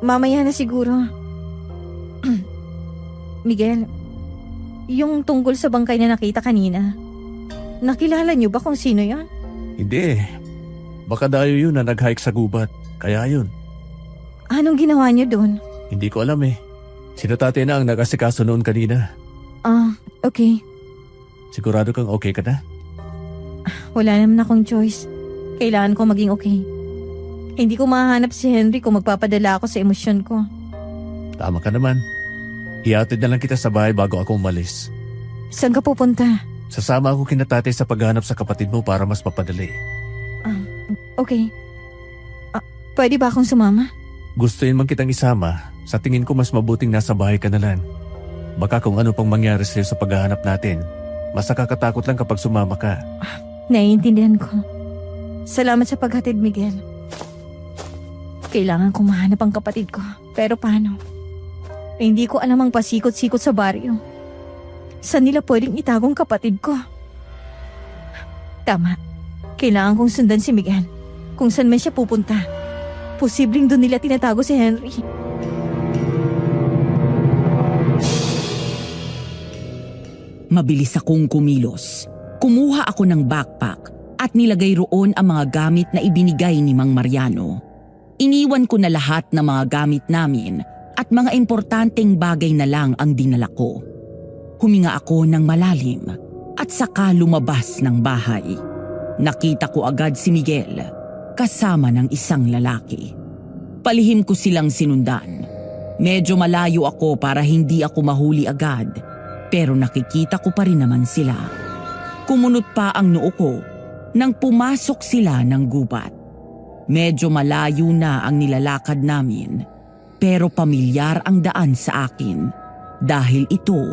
Mamaya na siguro. Miguel, yung tungkol sa bangkay na nakita kanina, nakilala niyo ba kung sino yon?
Hindi. Baka dayo yun na nag-hike sa gubat. Kaya yun.
Anong ginawa niyo doon?
Hindi ko alam eh. Sino tatay na ang nag-asikaso noon kanina?
Okay.
Sigurado kang okay ka na?
Wala naman akong choice. Kailangan ko maging okay. Hindi ko mahanap si Henry kung magpapadala ako sa emosyon ko.
Tama ka naman. Ihatid na lang kita sa bahay bago ako umalis.
Saan ka pupunta?
Sasama ako kina tatay sa paghanap sa kapatid mo para mas mapadali.
Okay. Pwede ba akong sumama?
Gustuin man kitang isama, sa tingin ko mas mabuting nasa bahay ka na lang. Baka kung ano pang mangyari sa'yo sa paghahanap natin, mas nakakatakot lang kapag sumama ka.
Naiintindihan ko. Salamat sa paghatid, Miguel. Kailangan kong mahanap ang kapatid ko. Pero paano? Hindi ko alam ang pasikot-sikot sa baryo. Saan nila pwedeng itagong kapatid ko? Tama. Kailangan kong sundan si Miguel. Kung saan man siya pupunta. Posibleng doon nila tinatago si Henry.
Mabilis akong kumilos. Kumuha ako ng backpack at nilagay roon ang mga gamit na ibinigay ni Mang Mariano. Iniwan ko na lahat ng mga gamit namin at mga importanteng bagay na lang ang dinala ko. Huminga ako ng malalim at saka lumabas ng bahay. Nakita ko agad si Miguel kasama ng isang lalaki. Palihim ko silang sinundan. Medyo malayo ako para hindi ako mahuli agad pero nakikita ko pa rin naman sila. Kumunot pa ang noo ko nang pumasok sila ng gubat. Medyo malayo na ang nilalakad namin pero pamilyar ang daan sa akin dahil ito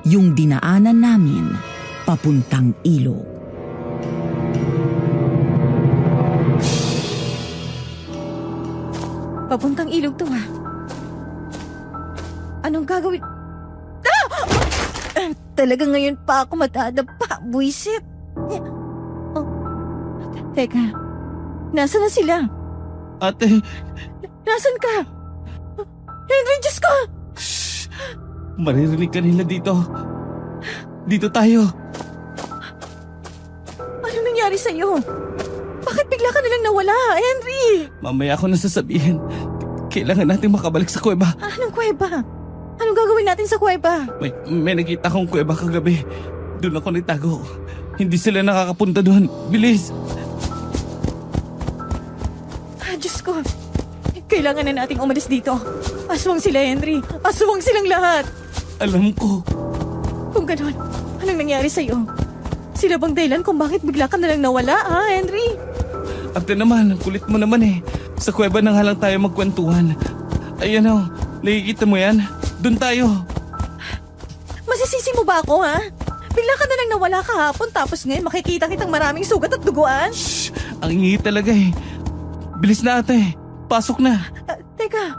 yung dinaanan namin papuntang ilog.
Papuntang ilog to ha. Anong gagawin? Talaga ngayon pa ako matadapa, buisit. Teka, nasa na sila?
Ate,
Nasaan ka? Henry, Diyos ko!
Shh! Maririnig ka nila dito. Dito tayo.
Anong nangyari sa'yo? Bakit bigla ka nalang nawala, Henry?
Mamaya ako nasasabihin. Kailangan natin makabalik sa kuweba.
Anong kuweba? Anong gagawin natin sa kuweba?
May nakita akong kuweba kagabi. Doon ako nagtago. Hindi sila nakakapunta doon. Bilis!
Diyos ko. Kailangan na nating umalis dito. Aswang sila, Henry. Aswang silang lahat.
Alam ko.
Kung ganon, anong nangyari sa'yo? Sila bang dahilan kung bakit bigla ka nalang nawala, ha, Henry?
Ate naman, kulit mo naman eh. Sa kuweba nang halang tayo magkwentuhan. Ayan o, nakikita mo yan? Doon tayo.
Masisisi mo ba ako, ha? Bigla ka nalang nawala kahapon tapos ngayon makikita kitang maraming sugat at duguan?
Shh! Ang ingi talaga eh. Bilis na ate. Pasok na.
Teka,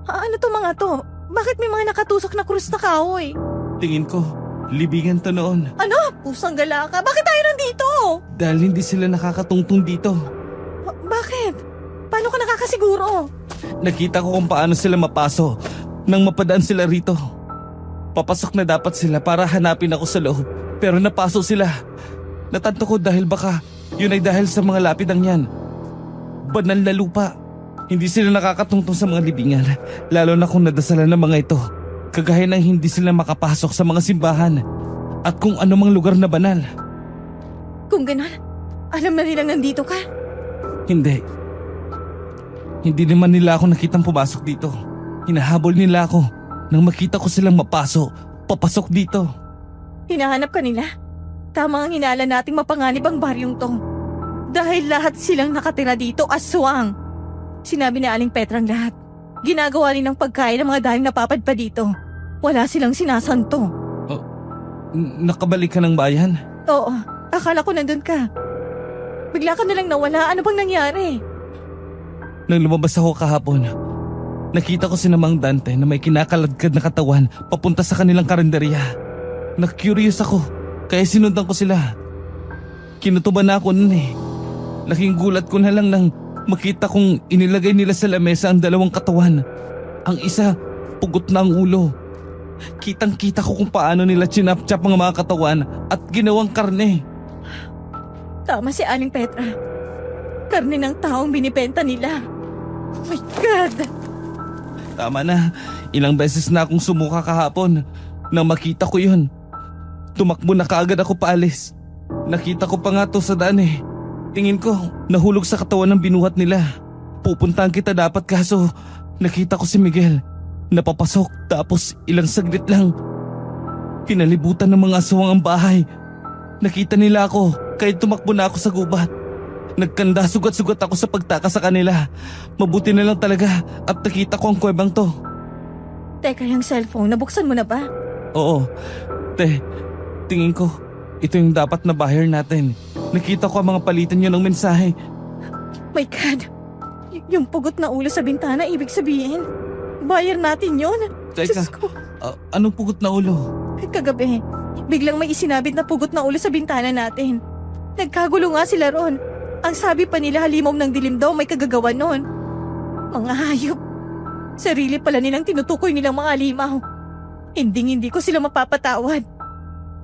ano to mga to? Bakit may mga nakatusok na krus na kahoy?
Tingin ko, libingan to noon.
Ano? Pusang gala ka? Bakit tayo nandito?
Dahil hindi sila nakakatungtong dito.
Bakit? Paano ka nakakasiguro?
Nakita ko kung paano sila mapaso nang mapadaan sila rito. Papasok na dapat sila para hanapin ako sa loob. Pero napasok sila. Natanto ko dahil baka yun ay dahil sa mga lapidang yan. Banal na lupa. Hindi sila nakakatungtong sa mga libingan. Lalo na kung nadasalan ng mga ito. Kagaya ng hindi sila makapasok sa mga simbahan. At kung anumang lugar na banal.
Kung ganon, alam na nilang nandito ka?
Hindi. Hindi naman nila ako nakitang pumasok dito. Hinahabol nila ako nang makita ko silang papasok dito.
Hinahanap ka nila? Tama ang hinala nating mapanganib ang baryong to. Dahil lahat silang nakatira dito, aswang. Sinabi ni Aling Petrang lahat. Ginagawa rin ng pagkain ng mga daing napapadpa dito. Wala silang sinasanto.
Nakabalik ka ng bayan?
Oo, akala ko nandun ka. Bigla ka nalang nawala. Ano bang nangyari?
Nang lumabas ako kahapon, nakita ko si Mang Dante na may kinakaladkad na katawan papunta sa kanilang karinderya. Na-curious ako, kaya sinundan ko sila. Kinutuban na ako nun eh. Laking gulat ko na lang nang makita kong inilagay nila sa lamesa ang dalawang katawan. Ang isa, pugot na ang ulo. Kitang-kita ko kung paano nila chinap-chap ang mga katawan at ginawang karne.
Tama si Aling Petra. Karne ng taong binibenta nila. Oh my God!
Tama na, ilang beses na akong sumuka kahapon. Nang makita ko yun, tumakbo na kaagad ako paalis. Nakita ko pa nga to sa daan eh. Tingin ko, nahulog sa katawan ng binuhat nila. Pupuntahan kita dapat kaso nakita ko si Miguel. Napapasok tapos ilang saglit lang. Pinalibutan ng mga aswang ang bahay. Nakita nila ako kaya tumakbo na ako sa gubat. Nagkanda sugat-sugat ako sa pagtaka sa kanila. Mabuti na lang talaga at nakita ko ang kuwebang to.
Teka, yung cellphone, nabuksan mo na ba?
Oo. Tingin ko, ito yung dapat na buyer natin. Nakita ko ang mga palitan niyo ng mensahe.
My God! Yung pugot na ulo sa bintana, ibig sabihin, buyer natin yun.
Teka,
Diyos ko.
anong pugot na ulo?
Kagabi, biglang may isinabit na pugot na ulo sa bintana natin. Nagkagulo nga sila ron. Ang sabi pa nila halimaw ng dilim daw may kagagawa nun. Mga hayop. Sarili pala nilang tinutukoy nilang mga halimaw. Hindi ko sila mapapatawad.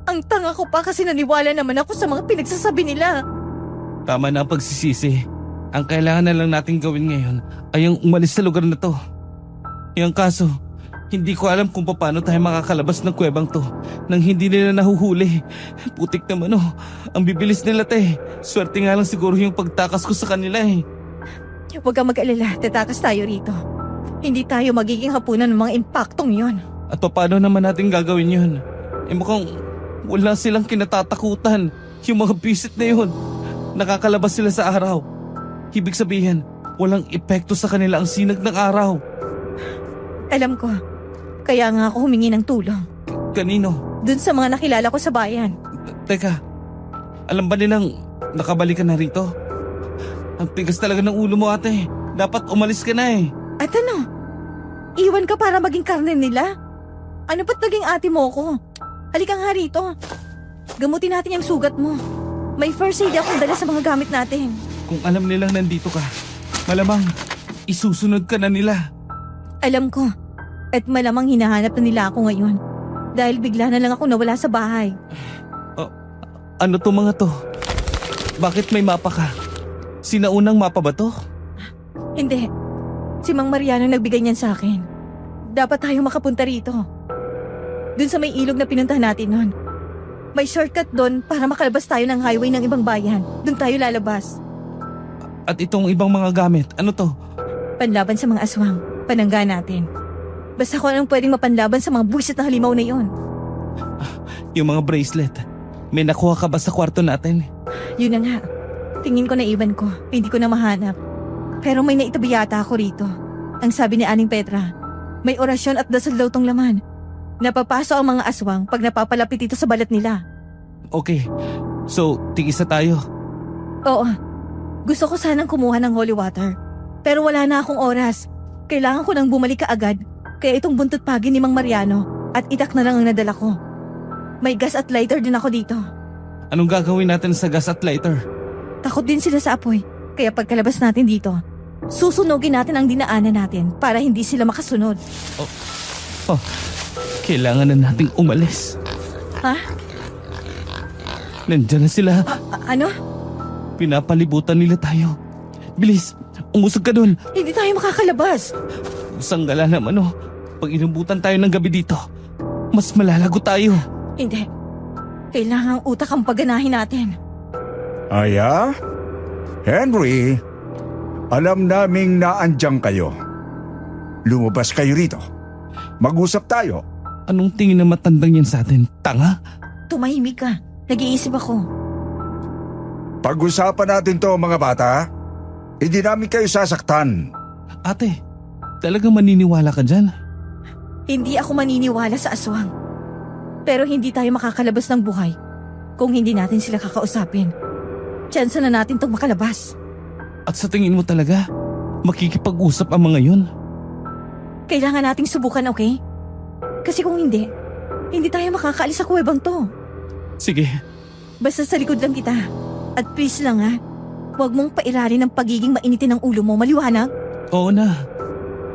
Ang tanga ko pa kasi naniwala naman ako sa mga pinagsasabi nila.
Tama na ang pagsisisi. Ang kailangan na lang natin gawin ngayon ay ang umalis sa lugar na to. Yung kaso, hindi ko alam kung paano tayo makakalabas ng kuwebang to nang hindi nila nahuhuli. Putik naman oh, ang bibilis nila Swerte nga lang siguro yung pagtakas ko sa kanila eh.
Huwag kang mag-alala, tatakas tayo rito. Hindi tayo magiging hapunan ng mga impaktong yon.
At paano naman natin gagawin yun? Mukhang wala silang kinatatakutan. Yung mga bisit na yun, nakakalabas sila sa araw. Ibig sabihin, walang epekto sa kanila ang sinag ng araw.
Alam ko, kaya nga ako humingi ng tulong.
Kanino?
Dun sa mga nakilala ko sa bayan.
Teka, alam ba nilang nakabalik ka na rito? Ang tigas talaga ng ulo mo ate. Dapat umalis ka na eh.
At ano? Iwan ka para maging karne nila? Ano ba't naging ate mo ko? Halika nga rito. Gamutin natin yung sugat mo. May first aid akong dala sa mga gamit natin.
Kung alam nilang nandito ka, malamang isusunod ka na nila.
Alam ko. At malamang hinahanap na nila ako ngayon. Dahil bigla na lang ako nawala sa bahay.
Ano to mga to? Bakit may mapa ka? Sinaunang mapa ba to?
Hindi. Si Mang Mariano nagbigay niyan sa akin. Dapat tayo makapunta rito. Dun sa may ilog na pinuntahan natin nun. May shortcut doon para makalabas tayo ng highway ng ibang bayan. Doon tayo lalabas.
At itong ibang mga gamit, ano to?
Panlaban sa mga aswang. Panangga natin. Basta kung anong pwedeng mapanlaban sa mga buwisit na halimaw na yon.
Yung mga bracelet. May nakuha ka ba sa kwarto natin?
Yun na nga. Tingin ko na iwan ko. Hindi ko na mahanap. Pero may naitabi yata ako rito. Ang sabi ni Aling Petra, may orasyon at dasal daw tong laman. Napapaso ang mga aswang pag napapalapit ito sa balat nila.
Okay. So, tigisa tayo.
Oo. Gusto ko sanang kumuha ng holy water. Pero wala na akong oras. Kailangan ko nang bumalik kaagad. Kaya itong buntot pagi ni Mang Mariano at itak na lang ang nadala ko. May gas at lighter din ako dito.
Anong gagawin natin sa gas at lighter?
Takot din sila sa apoy. Kaya pagkalabas natin dito, susunogin natin ang dinaanan natin para hindi sila makasunod.
Oh, kailangan na nating umalis.
Ha?
Nandiyan na sila.
Ano?
Pinapalibutan nila tayo. Bilis, umusog ka dun.
Hindi tayo makakalabas.
Sanggala naman oh. Pag inubutan tayo ng gabi dito, mas malalago tayo.
Hindi. Kailangang utak ang pagganahin natin.
Aya? Henry, alam naming naandyan kayo. Lumabas kayo rito. Mag-usap tayo.
Anong tingin na matandang yan sa atin? Tanga?
Tumahimik ka. Nag-iisip ako.
Pag-usapan natin to mga bata. Hindi namin kayo sasaktan.
Ate, talagang maniniwala ka dyan?
Hindi ako maniniwala sa aswang. Pero hindi tayo makakalabas ng buhay kung hindi natin sila kakausapin. Tsansa na natin itong makalabas.
At sa tingin mo talaga, makikipag-usap ang mga yun?
Kailangan nating subukan, okay? Kasi kung hindi, hindi tayo makakaalis sa kuwebang to.
Sige,
Basta sa likod lang kita. At please lang ha, huwag mong pairalin ng pagiging mainitin ng ulo mo, maliwanag?
oo na.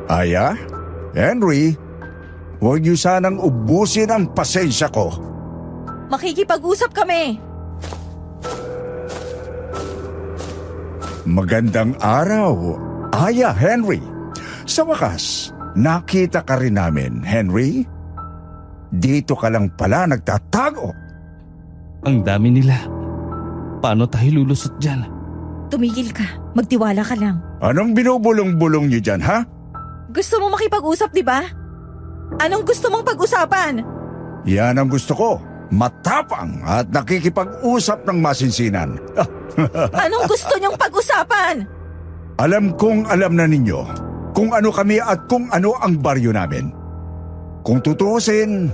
Aya? Henry, huwag niyo sanang ubusin ang pasensya ko.
Makikipag-usap kami!
Magandang araw, Aya Henry. Sa wakas, nakita ka rin namin, Henry. Dito ka lang pala nagtatago.
Ang dami nila. Paano tayo lulusot dyan?
Tumigil ka, magtiwala ka lang.
Anong binubulong-bulong niyo dyan, ha?
Gusto mo makipag-usap, di ba? Anong gusto mong pag-usapan?
Yan ang gusto ko. Matapang at nakikipag-usap ng masinsinan.
Anong gusto niyong pag-usapan?
Alam kong alam na ninyo kung ano kami at kung ano ang baryo namin. Kung tutuusin,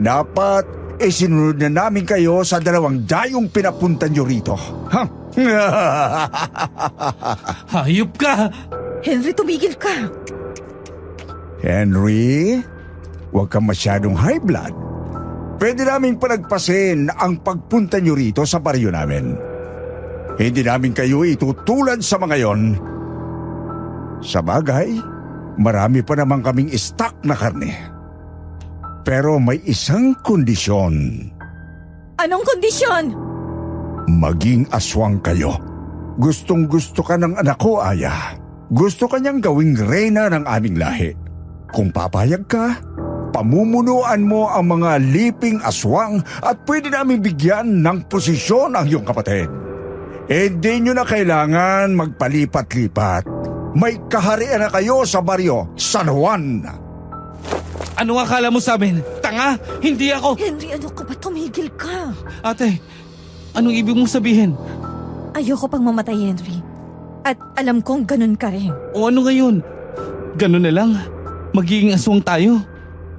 dapat isinunod na namin kayo sa 2 dayong pinapunta nyo rito. Ha?
Hayop ka!
Henry, tumigil ka!
Henry, huwag kang masyadong high blood. Pwede naming palagpasin ang pagpunta nyo rito sa baryo namin. Hindi namin kayo itutulad sa mga yon. Sa bagay, marami pa naman kaming stock na karne. Pero may isang kondisyon.
Anong kondisyon?
Maging aswang kayo. Gustong-gusto ka ng anak ko, Aya. Gusto ka niyang gawing reyna ng aming lahi. Kung papayag ka, pamumunuan mo ang mga liping aswang at pwede namin bigyan ng posisyon ang iyong kapatid. Hindi nyo na kailangan magpalipat-lipat. May kaharian na kayo sa baryo, San Juan.
Ano akala mo sa amin? Tanga? Hindi ako...
Henry, ano ka ba? Tumigil ka!
Ate, anong ibig mong sabihin?
Ayoko pang mamatay, Henry. At alam kong ganun ka rin.
O ano ngayon? Ganun na lang? Magiging aswang tayo?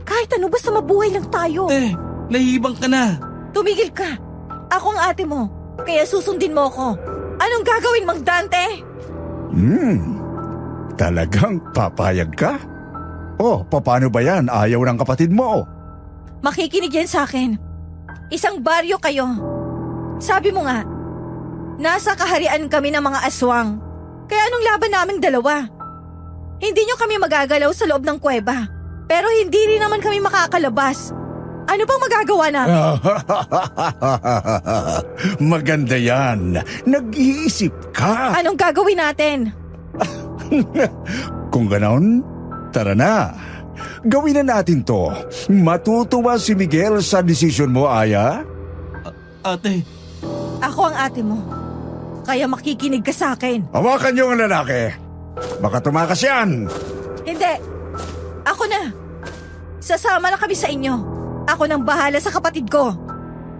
Kahit ano, basta mabuhay lang tayo.
Ate, nahihibang ka na.
Tumigil ka! Ako ang ate mo, kaya susundin mo ako. Anong gagawin mong Dante?
Talagang papayag ka? Oh, paano ba yan? Ayaw ng kapatid mo.
Makikinig yan sa akin. Isang baryo kayo. Sabi mo nga, nasa kaharian kami ng mga aswang. Kaya anong laban naming 2? Hindi nyo kami magagalaw sa loob ng kuweba. Pero hindi rin naman kami makakalabas. Ano bang magagawa namin?
Maganda yan. Nag-iisip ka.
Anong gagawin natin?
Kung ganon, tara na. Gawin na natin to. Matutuwa si Miguel sa desisyon mo, Aya?
Ate,
Ako ang ate mo. Kaya makikinig ka sa akin.
Hawakan niyo ang lalaki. Baka tumakas yan.
Hindi. Ako na. Sasama na kami sa inyo. Ako nang bahala sa kapatid ko.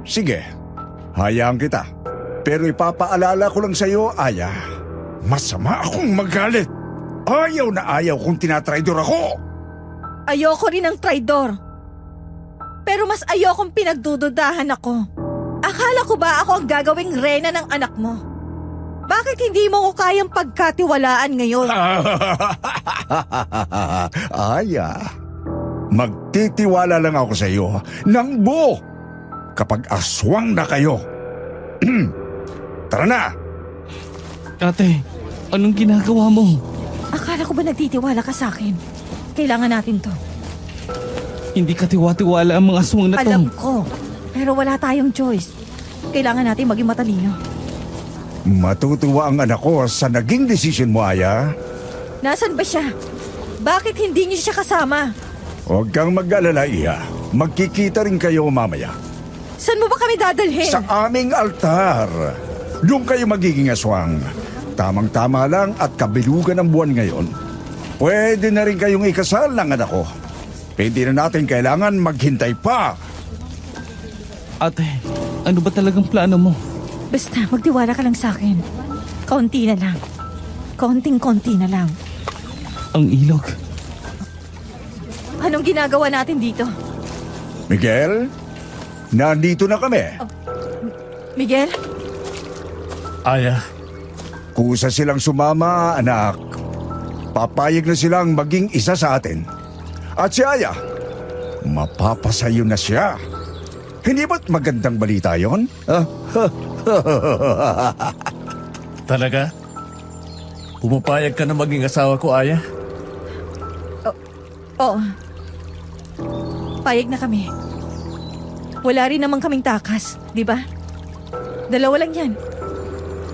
Sige, hayaan kita. Pero ipapaalala ko lang sa iyo, Aya. Masama akong magalit. Ayaw na ayaw kung tinatraidor ako.
Ayoko rin ng traidor. Pero mas ayokong pinagdududahan ako. Akala ko ba ako ang gagawing reyna ng anak mo? Bakit hindi mo ko kayang pagkatiwalaan ngayon?
Aya, magtitiwala lang ako sa iyo ng buo kapag aswang na kayo. Tara na!
ate, anong ginagawa mo?
Akala ko ba nagtitiwala ka sa akin? Kailangan natin to.
Hindi ka tiwa-tiwala ang mga aswang na to.
Alam ko. Pero wala tayong choice. Kailangan natin maging matalino.
Matutuwa ang anak ko sa naging desisyon mo, Aya.
Nasaan ba siya? Bakit hindi niyo siya kasama?
Huwag kang mag-alala, Iya. Magkikita rin kayo mamaya.
Saan mo ba kami dadalhin?
Sa aming altar. Doon kayo magiging aswang. Tamang-tama lang at kabilugan ng buwan ngayon. Pwede na rin kayong ikasal ng anak ko. Hindi na natin kailangan maghintay pa.
Ate, ano ba talagang plano mo?
Basta magtiwala ka lang sa akin. Kaunti na lang. Konting-konti na lang.
Ang ilog.
Anong ginagawa natin dito?
Miguel, nandito na kami.
Miguel?
Aya,
Kusa silang sumama, anak. Papayag na silang maging isa sa atin. At si Aya, mapapasayo na siya. Hindi ba't magandang balita yon?
talaga? Pumapayag ka na maging asawa ko, Aya?
Oo. Payag na kami. Wala rin naman kaming takas, di ba? Dalawa lang yan.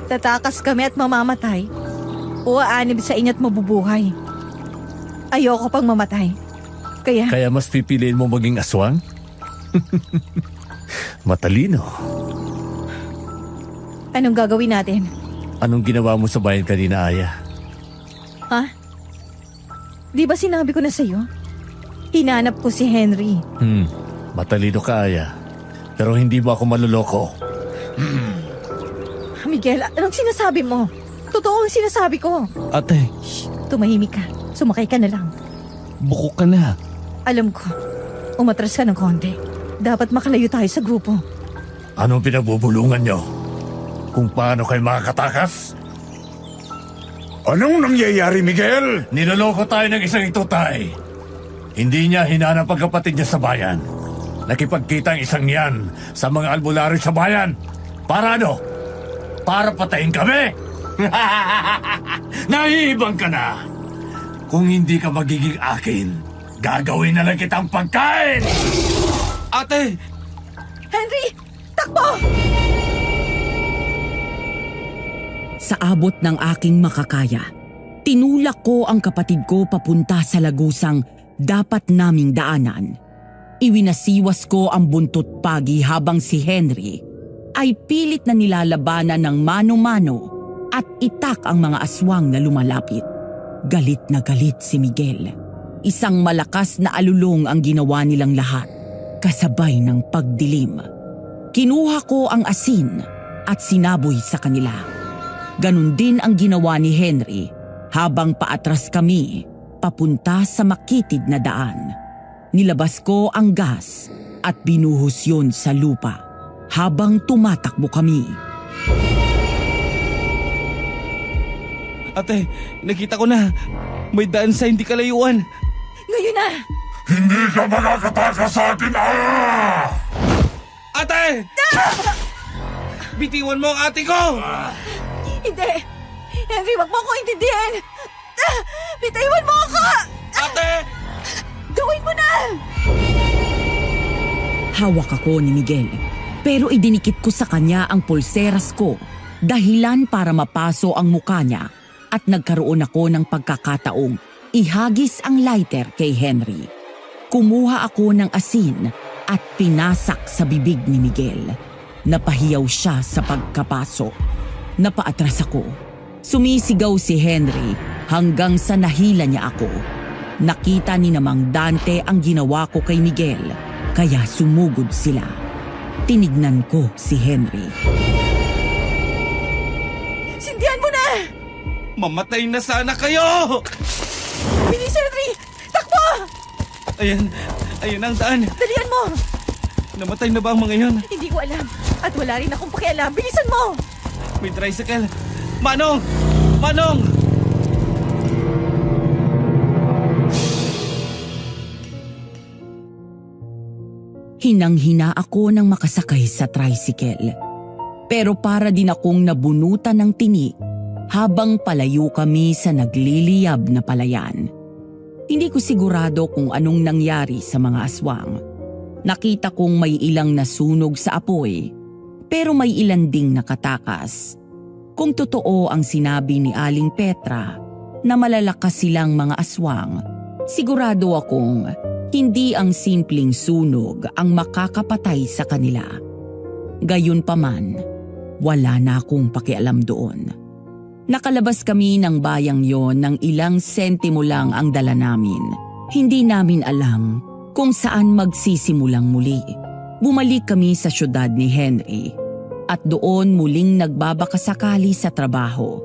Tatakas kami at mamamatay o aanib sa inyo at mabubuhay. Ayoko pang mamatay. Kaya,
Kaya mas pipiliin mo maging aswang? Matalino.
anong gagawin natin?
Anong ginawa mo sa bayan kanina, Aya?
Ha? Di ba sinabi ko na sa'yo? Hinanap ko si Henry.
Matalino ka, Aya. Pero hindi mo ako maluloko.
Miguel, anong sinasabi mo? Totoo ang sinasabi ko.
Ate,
Tumahimik ka. Sumakay ka na lang.
buko ka na.
Alam ko, umatras ka ng konti. Dapat makalayo tayo sa grupo.
Anong pinagbubulungan nyo? Kung paano kayo makakatakas?
Anong nangyayari, Miguel?
Niloloko tayo ng isang itutay. Hindi niya hinanap ang kapatid niya sa bayan. Nakipagkita ang isang yan sa mga albularyo sa bayan. Para ano? Para patayin kami? Naiibang ka na. Kung hindi ka magiging akin, gagawin na lang kitang pagkain!
Ate!
Henry! Takbo!
Sa abot ng aking makakaya, tinulak ko ang kapatid ko papunta sa lagusang dapat naming daanan. Iwinasiwas ko ang buntot pagi habang si Henry ay pilit na nilalabanan ng mano-mano at itak ang mga aswang na lumalapit. Galit na galit si Miguel. Isang malakas na alulong ang ginawa nilang lahat, kasabay ng pagdilim. Kinuha ko ang asin at sinaboy sa kanila. Ganon din ang ginawa ni Henry habang paatras kami papunta sa makitid na daan. Nilabas ko ang gas at binuhos yun sa lupa habang tumatakbo kami.
Ate, nakita ko na. May daan sa hindi kalayuan.
Ngayon na!
Hindi ka makakatakas sa akin, Aya!
Ate! Bitiwan mo ang ate ko!
Hindi! Henry, wag mo ko intindihin! Bitawan mo ako!
Ate!
Gawin mo na!
Hawak ako ni Miguel, pero idinikit ko sa kanya ang pulseras ko, dahilan para mapaso ang muka niya at nagkaroon ako ng pagkakataong ihagis ang lighter kay Henry. Kumuha ako ng asin at pinasak sa bibig ni Miguel. Napahiyaw siya sa pagkapasok. Napaatras ako. Sumisigaw si Henry hanggang sa nahila niya ako. Nakita ni Namang Dante ang ginawa ko kay Miguel, kaya sumugod sila. Tinignan ko si Henry.
Sindihan mo na!
Mamatay na sana kayo!
Bilis, Henry! Takbo!
Ayan ang daan.
Dalian mo!
Namatay na ba ang mga yon?
Hindi ko alam. At wala rin akong pakialam. Bilisan mo!
May tricycle. Manong! Manong!
Hinang-hina ako nang makasakay sa tricycle. Pero para din akong nabunutan ng tinik habang palayo kami sa nagliliyab na palayan. Hindi ko sigurado kung anong nangyari sa mga aswang. Nakita kong may ilang nasunog sa apoy, pero may ilan ding nakatakas. Kung totoo ang sinabi ni Aling Petra na malalakas silang mga aswang, sigurado akong hindi ang simpleng sunog ang makakapatay sa kanila. Gayunpaman, wala na akong pakialam doon. Nakalabas kami ng bayang yon ng ilang sentimo lang ang dala namin. Hindi namin alam kung saan magsisimulang muli. Bumalik kami sa syudad ni Henry at doon muling nagbabakasakali sa trabaho.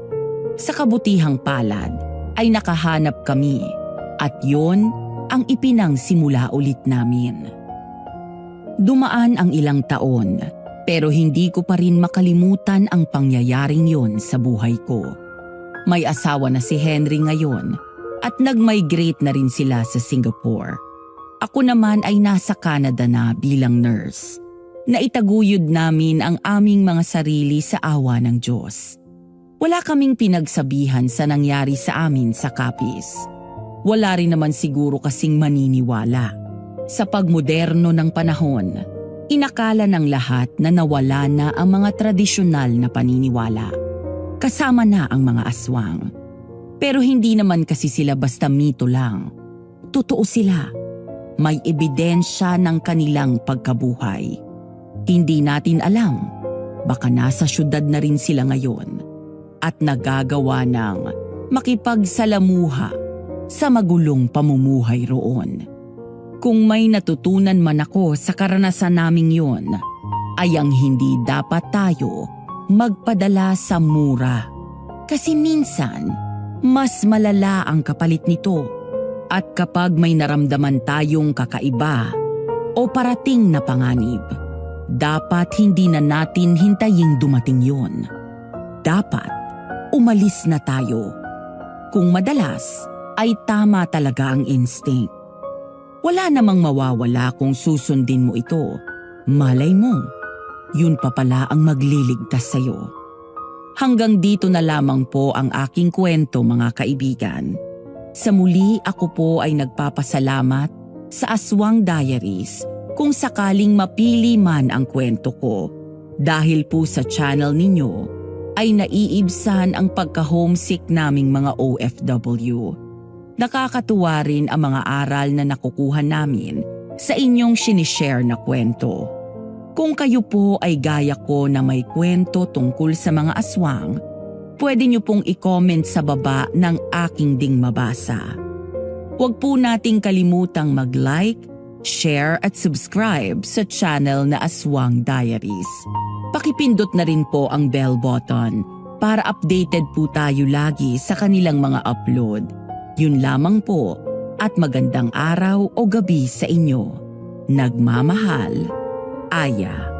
Sa kabutihang palad ay nakahanap kami at yon ang ipinangsimula ulit namin. Dumaan ang ilang taon, pero hindi ko pa rin makalimutan ang pangyayaring yon sa buhay ko. May asawa na si Henry ngayon at nag-migrate na rin sila sa Singapore. Ako naman ay nasa Canada na bilang nurse. Naitaguyod namin ang aming mga sarili sa awa ng Diyos. Wala kaming pinagsabihan sa nangyari sa amin sa Capiz. Wala rin naman siguro kasing maniniwala. Sa pagmoderno ng panahon, inakala ng lahat na nawala na ang mga tradisyonal na paniniwala. Kasama na ang mga aswang. Pero hindi naman kasi sila basta mito lang. Totoo sila. May ebidensya ng kanilang pagkabuhay. Hindi natin alam. Baka nasa syudad na rin sila ngayon. At nagagawa ng makipagsalamuha sa magulong pamumuhay roon. Kung may natutunan man ako sa karanasan naming yon, ay ang hindi dapat tayo magpadala sa mura. Kasi minsan, mas malala ang kapalit nito. At kapag may naramdaman tayong kakaiba o parating na panganib, dapat hindi na natin hintaying dumating yon. Dapat umalis na tayo. Kung madalas, ay tama talaga ang instinct. Wala namang mawawala kung susundin mo ito. Malay mo, yun pa pala ang magliligtas sa'yo. Hanggang dito na lamang po ang aking kwento, mga kaibigan. Sa muli, ako po ay nagpapasalamat sa Aswang Diaries kung sakaling mapili man ang kwento ko. Dahil po sa channel ninyo, ay naiibsan ang pagka-homesick naming mga OFW. Nakakatuwa rin ang mga aral na nakukuha namin sa inyong sinishare na kwento. Kung kayo po ay gaya ko na may kwento tungkol sa mga aswang, pwede niyo pong i-comment sa baba ng aking ding mabasa. Huwag po nating kalimutang mag-like, share at subscribe sa channel na Aswang Diaries. Pakipindot na rin po ang bell button para updated po tayo lagi sa kanilang mga upload. Yun lamang po at magandang araw o gabi sa inyo. Nagmamahal, Aya.